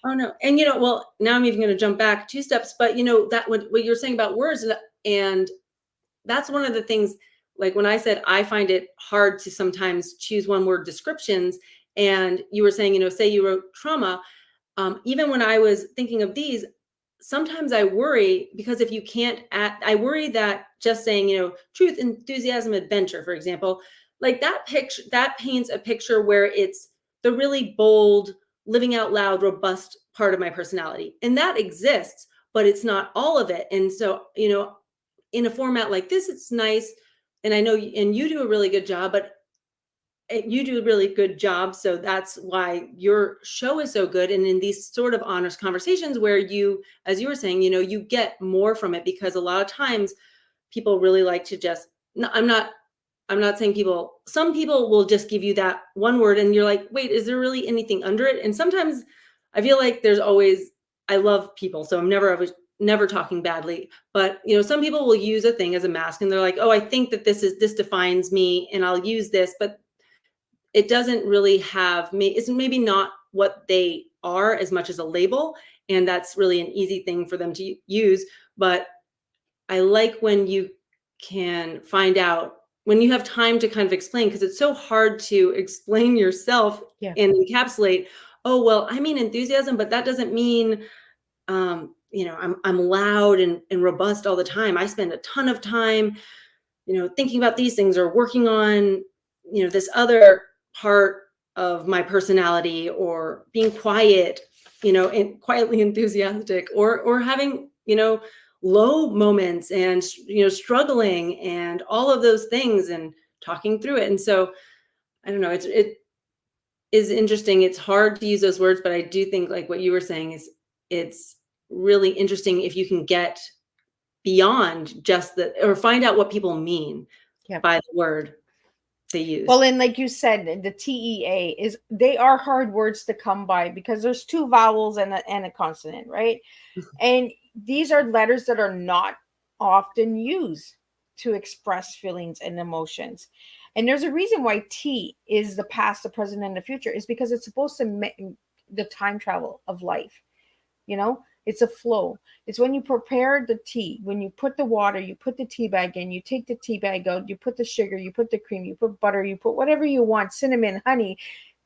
Oh no. And well, now I'm even going to jump back 2 steps, but that what you're saying about words, and that's one of the things, like when I said, I find it hard to sometimes choose one word descriptions. And you were saying, say you wrote trauma. Even when I was thinking of these, sometimes I worry because if you can't I worry that just saying, truth, enthusiasm, adventure, for example, like that paints a picture where it's the really bold, living out loud, robust part of my personality. And that exists, but it's not all of it. And so, in a format like this, it's nice. And I know, and you do a really good job, but you do a really good job. So that's why your show is so good. And in these sort of honest conversations where you, as you were saying, you get more from it, because a lot of times people really like to just, no, I'm not saying some people will just give you that one word and you're like, wait, is there really anything under it? And sometimes I feel like there's always, I love people, so I'm never talking badly, but some people will use a thing as a mask and they're like, oh, I think that this defines me and I'll use this, but it doesn't really it's maybe not what they are as much as a label. And that's really an easy thing for them to use. But I like when you can find out, when you have time to kind of explain, because it's so hard to explain yourself and encapsulate, oh, well, I mean enthusiasm, but that doesn't mean, I'm loud and robust all the time. I spend a ton of time, thinking about these things or working on, this other part of my personality, or being quiet, and quietly enthusiastic, or having, low moments and, struggling and all of those things and talking through it. And so I don't know, it is interesting. It's hard to use those words, but I do think, like what you were saying, is it's really interesting if you can get beyond just or find out what people mean by the word they use. Well, and like you said, the TEA they are hard words to come by because there's 2 vowels and a consonant, right? And these are letters that are not often used to express feelings and emotions. And there's a reason why T is the past, the present, and the future, is because it's supposed to make the time travel of life. It's a flow. It's when you prepare the tea, when you put the water, you put the tea bag in, you take the tea bag out, you put the sugar, you put the cream, you put butter, you put whatever you want, cinnamon, honey,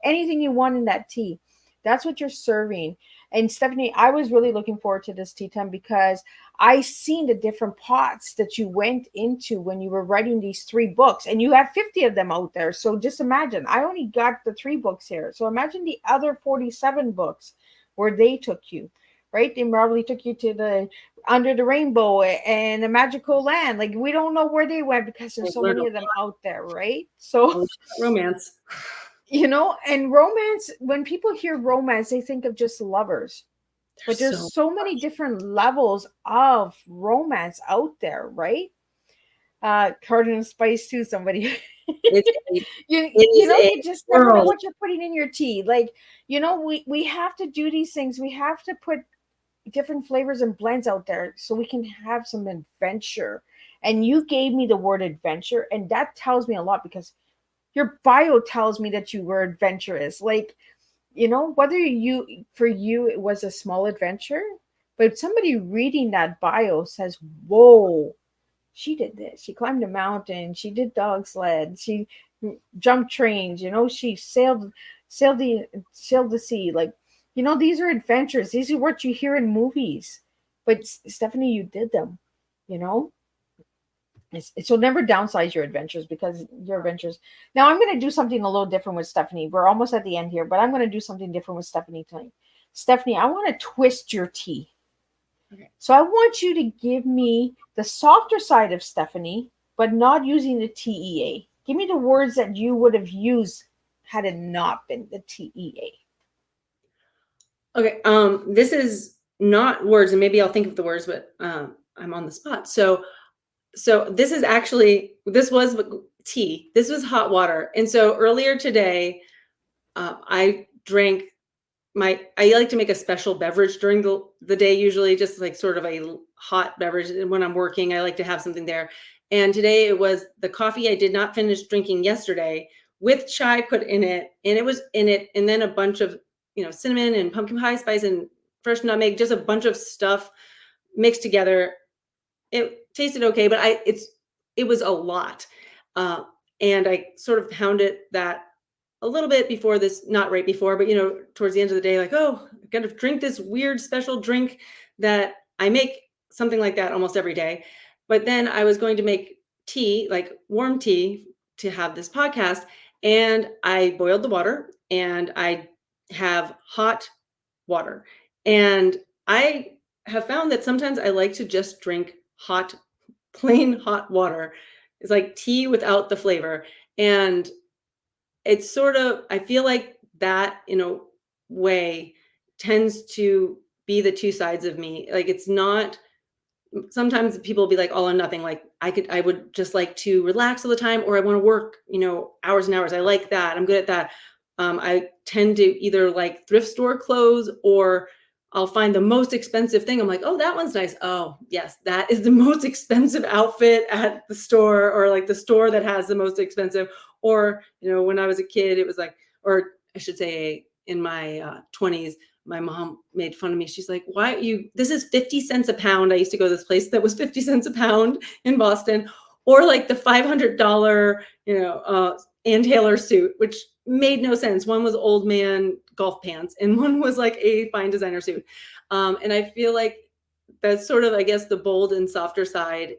anything you want in that tea. That's what you're serving. And Stephanie, I was really looking forward to this tea time because I seen the different pots that you went into when you were writing these 3 books, and you have 50 of them out there. So just imagine, I only got the 3 books here. So imagine the other 47 books where they took you, right? They probably took you to the Under the Rainbow and a Magical Land. Like, we don't know where they went because there's so many of them out there, right? So Romance. and romance, when people hear romance, they think of just lovers. But there's so many different levels of romance out there, right? Cardinal Spice too, somebody. You just never know what you're putting in your tea. Like, we have to do these things. We have to put different flavors and blends out there so we can have some adventure. And you gave me the word adventure, and that tells me a lot because your bio tells me that you were adventurous. Like, whether for you it was a small adventure, but somebody reading that bio says, whoa, she did this. She climbed a mountain. She did dog sled. She jumped trains. She sailed the sea. Like, these are adventures. These are what you hear in movies. But Stephanie, you did them. You know, so never downsize your adventures, because your adventures. Now I'm going to do something a little different with Stephanie. We're almost at the end here, but I'm going to do something different with Stephanie tonight. Stephanie, I want to twist your tea. Okay. So I want you to give me the softer side of Stephanie, but not using the TEA. Give me the words that you would have used had it not been the TEA. Okay. This is not words, and maybe I'll think of the words, but I'm on the spot. So this was tea. This was hot water. And so earlier today, I drank I like to make a special beverage during the day, usually just like sort of a hot beverage. And when I'm working, I like to have something there. And today it was the coffee I did not finish drinking yesterday with chai put in it. And it was in it. And then a bunch of, cinnamon and pumpkin pie spice and fresh nutmeg, just a bunch of stuff mixed together. It tasted okay, but it was a lot. And I sort of pounded that a little bit before this, not right before, but towards the end of the day, like, oh, I got to drink this weird special drink that I make something like that almost every day. But then I was going to make tea, like warm tea, to have this podcast. And I boiled the water, and I have hot water. And I have found that sometimes I like to just drink plain hot water. It's like tea without the flavor. And it's sort of, I feel like that in a way tends to be the two sides of me. Like, it's not, sometimes people will be like all or nothing. Like I would just like to relax all the time, or I want to work, hours and hours. I like that. I'm good at that. I tend to either like thrift store clothes, or I'll find the most expensive thing. I'm like, oh, that one's nice. Oh, yes, that is the most expensive outfit at the store, or like the store that has the most expensive. Or, when I was a kid, it was like, or I should say in my 20s, my mom made fun of me. She's like, this is 50 cents a pound. I used to go to this place that was 50 cents a pound in Boston, or like the $500, Ann Taylor suit, which made no sense. One was old man golf pants, and one was like a fine designer suit. And I feel like that's sort of, I guess, the bold and softer side.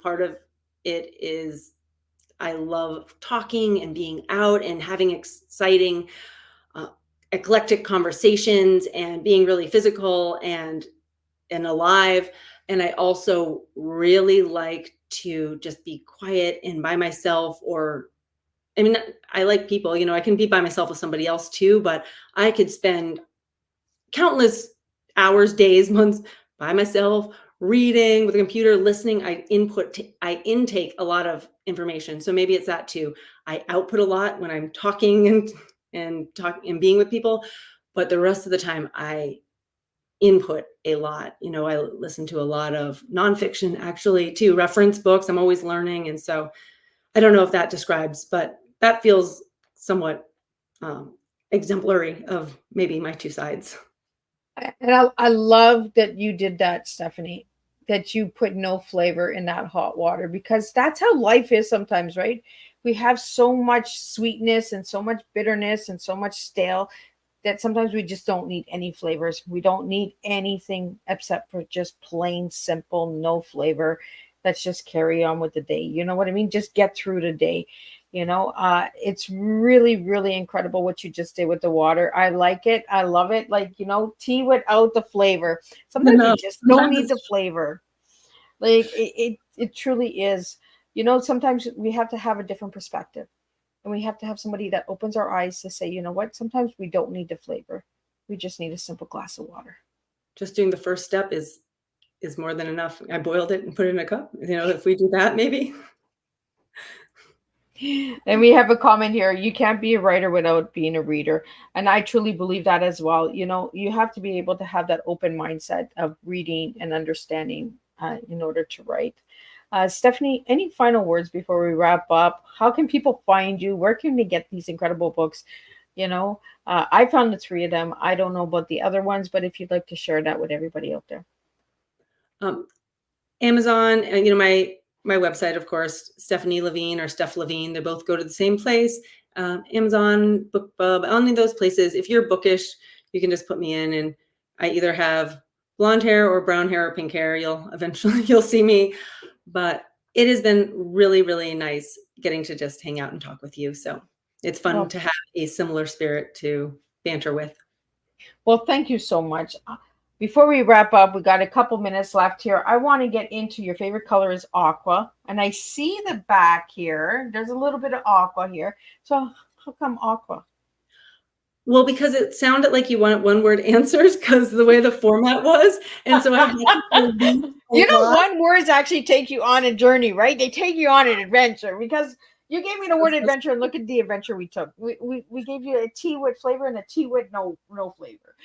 Part of it is I love talking and being out and having exciting, eclectic conversations and being really physical and alive. And I also really like to just be quiet and by myself, or I like people, I can be by myself with somebody else too, but I could spend countless hours, days, months by myself, reading with a computer, listening. I intake a lot of information. So maybe it's that too. I output a lot when I'm talking and being with people, but the rest of the time I input a lot. I listen to a lot of nonfiction, actually, too, reference books. I'm always learning. And so I don't know if that describes, but that feels somewhat exemplary of maybe my two sides. And I love that you did that, Stephanie, that you put no flavor in that hot water, because that's how life is sometimes, right? We have so much sweetness and so much bitterness and so much stale. that sometimes we just don't need any flavors. We don't need anything except for just plain simple, no flavor. Let's just carry on with the day. You know what I mean? Just get through the day. It's really, really incredible what you just did with the water. I like it. I love it. Like, tea without the flavor. Sometimes No, you just don't sometimes need the flavor. Like it truly is. Sometimes we have to have a different perspective. And we have to have somebody that opens our eyes to say, you know what, sometimes we don't need the flavor. We just need a simple glass of water. just doing the first step is more than enough. I boiled it and put it in a cup. If we do that, maybe. And we have a comment here, you can't be a writer without being a reader. And I truly believe that as well. You have to be able to have that open mindset of reading and understanding in order to write. Stephanie, any final words before we wrap up? How can people find you? Where can they get these incredible books? I found the three of them. I don't know about the other ones, but if you'd like to share that with everybody out there. Amazon, and my website, of course, Stephanie LaVigne or Steph LaVigne. They both go to the same place. Amazon, BookBub, any of those places. If you're bookish, you can just put me in, and I either have blonde hair or brown hair or pink hair. You'll see me. But it has been really, really nice getting to just hang out and talk with you. So it's fun to have a similar spirit to banter with. Well, thank you so much. Before we wrap up, we got a couple minutes left here. I want to get into your favorite color is aqua. And I see the back here. There's a little bit of aqua here. So how come aqua? Well, because it sounded like you wanted one-word answers because the way the format was. And so I one words actually take you on a journey, right? They take you on an adventure because you gave me the word adventure and look at the adventure we took. We gave you a tea with flavor and a tea with no flavor.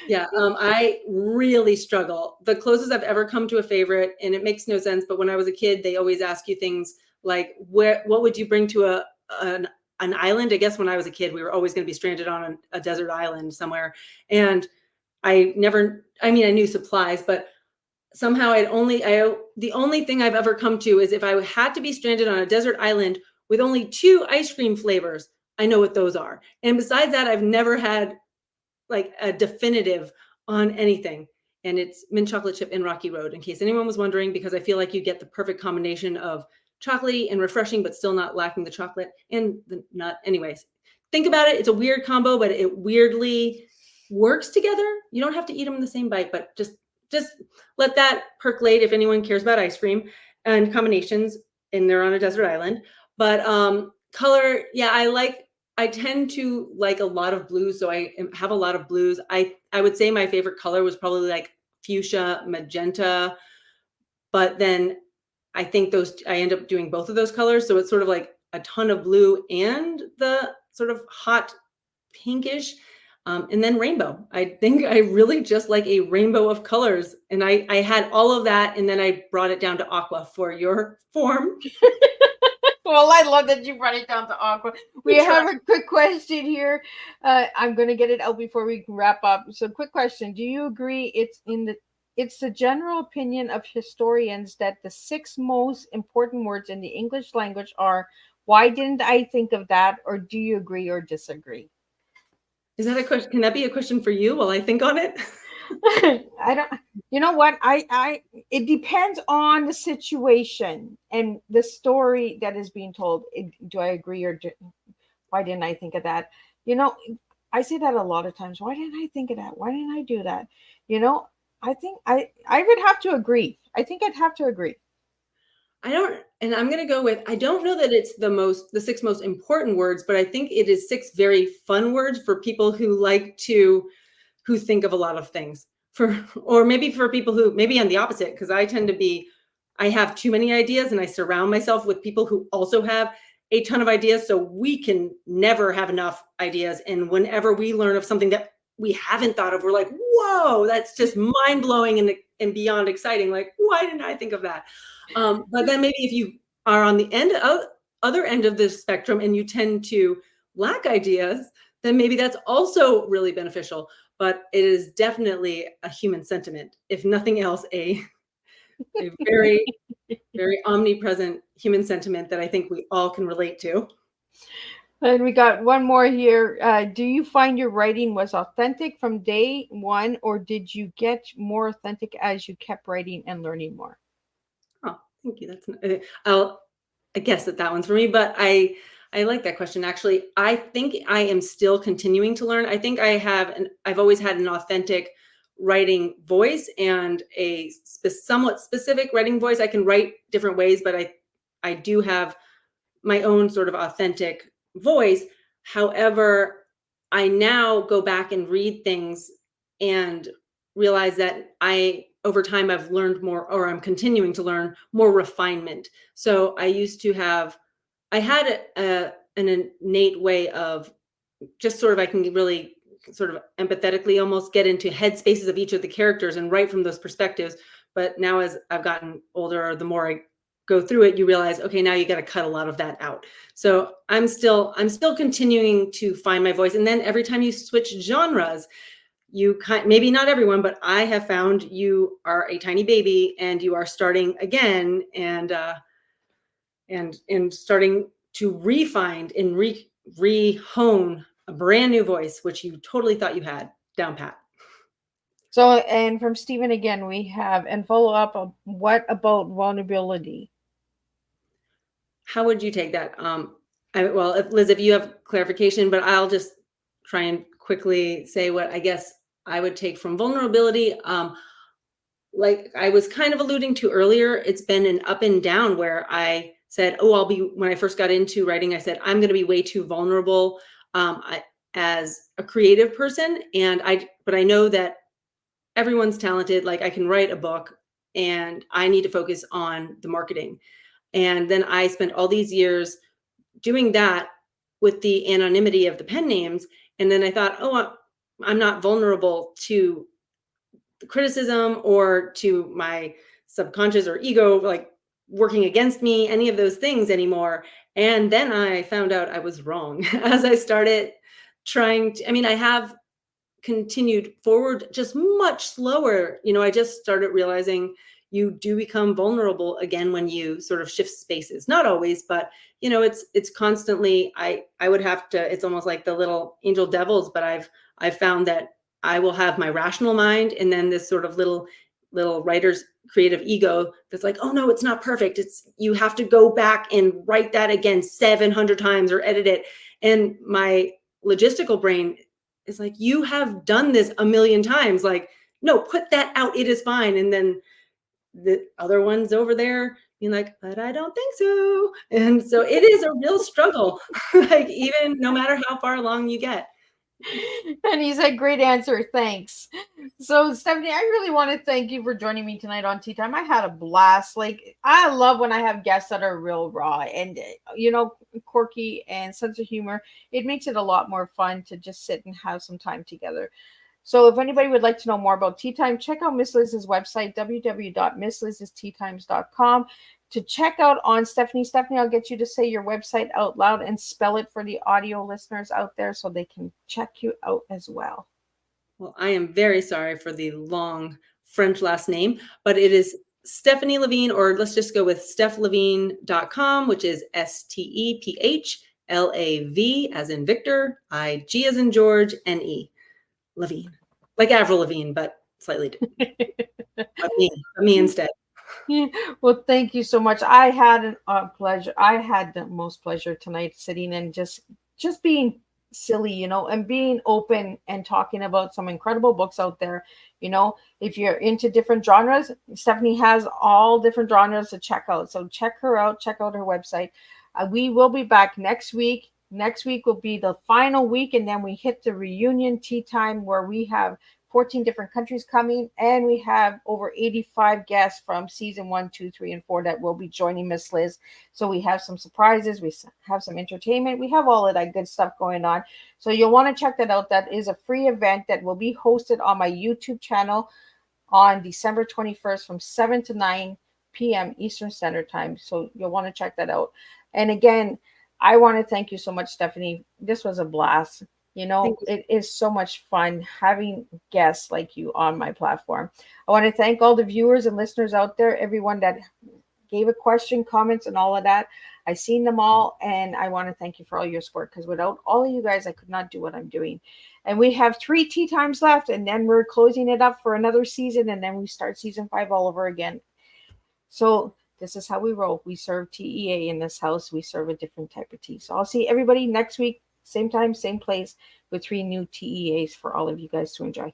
Yeah, I really struggle. The closest I've ever come to a favorite, and it makes no sense, but when I was a kid, they always ask you things like, what would you bring to an island? I guess when I was a kid, we were always going to be stranded on a desert island somewhere. And I knew supplies, but somehow the only thing I've ever come to is if I had to be stranded on a desert island with only 2 ice cream flavors, I know what those are. And besides that, I've never had like a definitive on anything. And it's mint chocolate chip and Rocky Road, in case anyone was wondering, because I feel like you get the perfect combination of chocolatey and refreshing, but still not lacking the chocolate and the nut. Anyways, think about it. It's a weird combo, but it weirdly works together. You don't have to eat them in the same bite, but just let that percolate if anyone cares about ice cream and combinations, and they're on a desert island. But color, yeah, I tend to like a lot of blues, so I have a lot of blues. I would say my favorite color was probably like fuchsia, magenta, but then I think I end up doing both of those colors, so it's sort of like a ton of blue and the sort of hot pinkish, and then rainbow. I think I really just like a rainbow of colors, and I had all of that, and then I brought it down to aqua for your form. Well, I love that you brought it down to aqua. We have a quick question here. I'm going to get it out before we can wrap up. So, quick question: do you agree it's the general opinion of historians that the 6 most important words in the English language are "Why didn't I think of that?" or do you agree or disagree? Is that a question? Can that be a question for you while I think on it? I don't. You know what? It depends on the situation and the story that is being told. Do I agree or why didn't I think of that? I say that a lot of times. Why didn't I think of that? Why didn't I do that? I think I would have to agree. I think I'd have to agree. I'm going to go with, I don't know that it's the 6 most important words, but I think it is 6 very fun words for people who who think of a lot of things, or maybe for people who, maybe I'm the opposite, because I have too many ideas and I surround myself with people who also have a ton of ideas. So we can never have enough ideas. And whenever we learn of something that we haven't thought of, we're like, whoa, that's just mind blowing and beyond exciting. Like, why didn't I think of that? But then maybe if you are on the other end of the spectrum and you tend to lack ideas, then maybe that's also really beneficial. But it is definitely a human sentiment, if nothing else, a very, very omnipresent human sentiment that I think we all can relate to. And we got one more here. Do you find your writing was authentic from day one, or did you get more authentic as you kept writing and learning more? Oh, thank you. I guess that one's for me, but I like that question. Actually, I think I am still continuing to learn. I think I've always had an authentic writing voice and a somewhat specific writing voice. I can write different ways, but I do have my own sort of authentic voice. However, I now go back and read things and realize that over time, I've learned more, or I'm continuing to learn more refinement. So I had an innate way of just sort of, I can really sort of empathetically almost get into head spaces of each of the characters and write from those perspectives. But now as I've gotten older, the more I go through it, you realize, okay, now you got to cut a lot of that out. So I'm still continuing to find my voice. And then every time you switch genres, maybe not everyone, but I have found you are a tiny baby and you are starting again and starting to refine and re-hone a brand new voice, which you totally thought you had down pat. So, and from Stephen again, we have, and follow up on what about vulnerability? How would you take that? Liz, if you have clarification, but I'll just try and quickly say what I guess I would take from vulnerability. Like I was kind of alluding to earlier, it's been an up and down where I said, when I first got into writing, I said, I'm going to be way too vulnerable as a creative person. But I know that everyone's talented. Like I can write a book and I need to focus on the marketing. And then I spent all these years doing that with the anonymity of the pen names. And then I thought, I'm not vulnerable to the criticism or to my subconscious or ego, like working against me, any of those things anymore. And then I found out I was wrong as I started I have continued forward just much slower. I just started realizing you do become vulnerable again when you sort of shift spaces. Not always, but it's constantly, I would have to, it's almost like the little angel devils, but I've found that I will have my rational mind and then this sort of little writer's creative ego that's like, oh no, it's not perfect. You have to go back and write that again 700 times or edit it. And my logistical brain is like, you have done this a million times. Like, no, put that out. It is fine. And then the other ones over there being like, but I don't think so. And so it is a real struggle, like even no matter how far along you get. And he said, great answer. Thanks. So, Stephanie, I really want to thank you for joining me tonight on Tea Time. I had a blast. Like, I love when I have guests that are real raw and, quirky and sense of humor. It makes it a lot more fun to just sit and have some time together. So if anybody would like to know more about Tea Time, check out Miss Liz's website, www.misslizsteatimes.com. To check out on Stephanie. Stephanie, I'll get you to say your website out loud and spell it for the audio listeners out there so they can check you out as well. Well, I am very sorry for the long French last name, but it is Stephanie LaVigne, or let's just go with stephlavine.com, which is STEPHLAV as in Victor, IG as in George, NE. LaVigne. Like Avril Lavigne, but slightly different. but me instead. Well, thank you so much. I had a pleasure. I had the most pleasure tonight sitting and just being silly, and being open and talking about some incredible books out there. If you're into different genres, Stephanie has all different genres to check out. So check her out. Check out her website. We will be back next week. Next week will be the final week, and then we hit the reunion tea time where we have 14 different countries coming, and we have over 85 guests from season 1, 2, 3, and 4 that will be joining Miss Liz. So we have some surprises, we have some entertainment, we have all of that good stuff going on. So you'll want to check that out. That is a free event that will be hosted on my YouTube channel on December 21st from 7 to 9 p.m. Eastern Standard Time. So you'll want to check that out. And again, I want to thank you so much, Stephanie. This was a blast. It is so much fun having guests like you on my platform. I want to thank all the viewers and listeners out there, everyone that gave a question, comments, and all of that. I seen them all, and I want to thank you for all your support, because without all of you guys, I could not do what I'm doing. And we have 3 tea times left, and then we're closing it up for another season, and then we start season 5 all over again. So this is how we roll. We serve TEA in this house. We serve a different type of tea. So I'll see everybody next week, same time, same place, with 3 new TEAs for all of you guys to enjoy.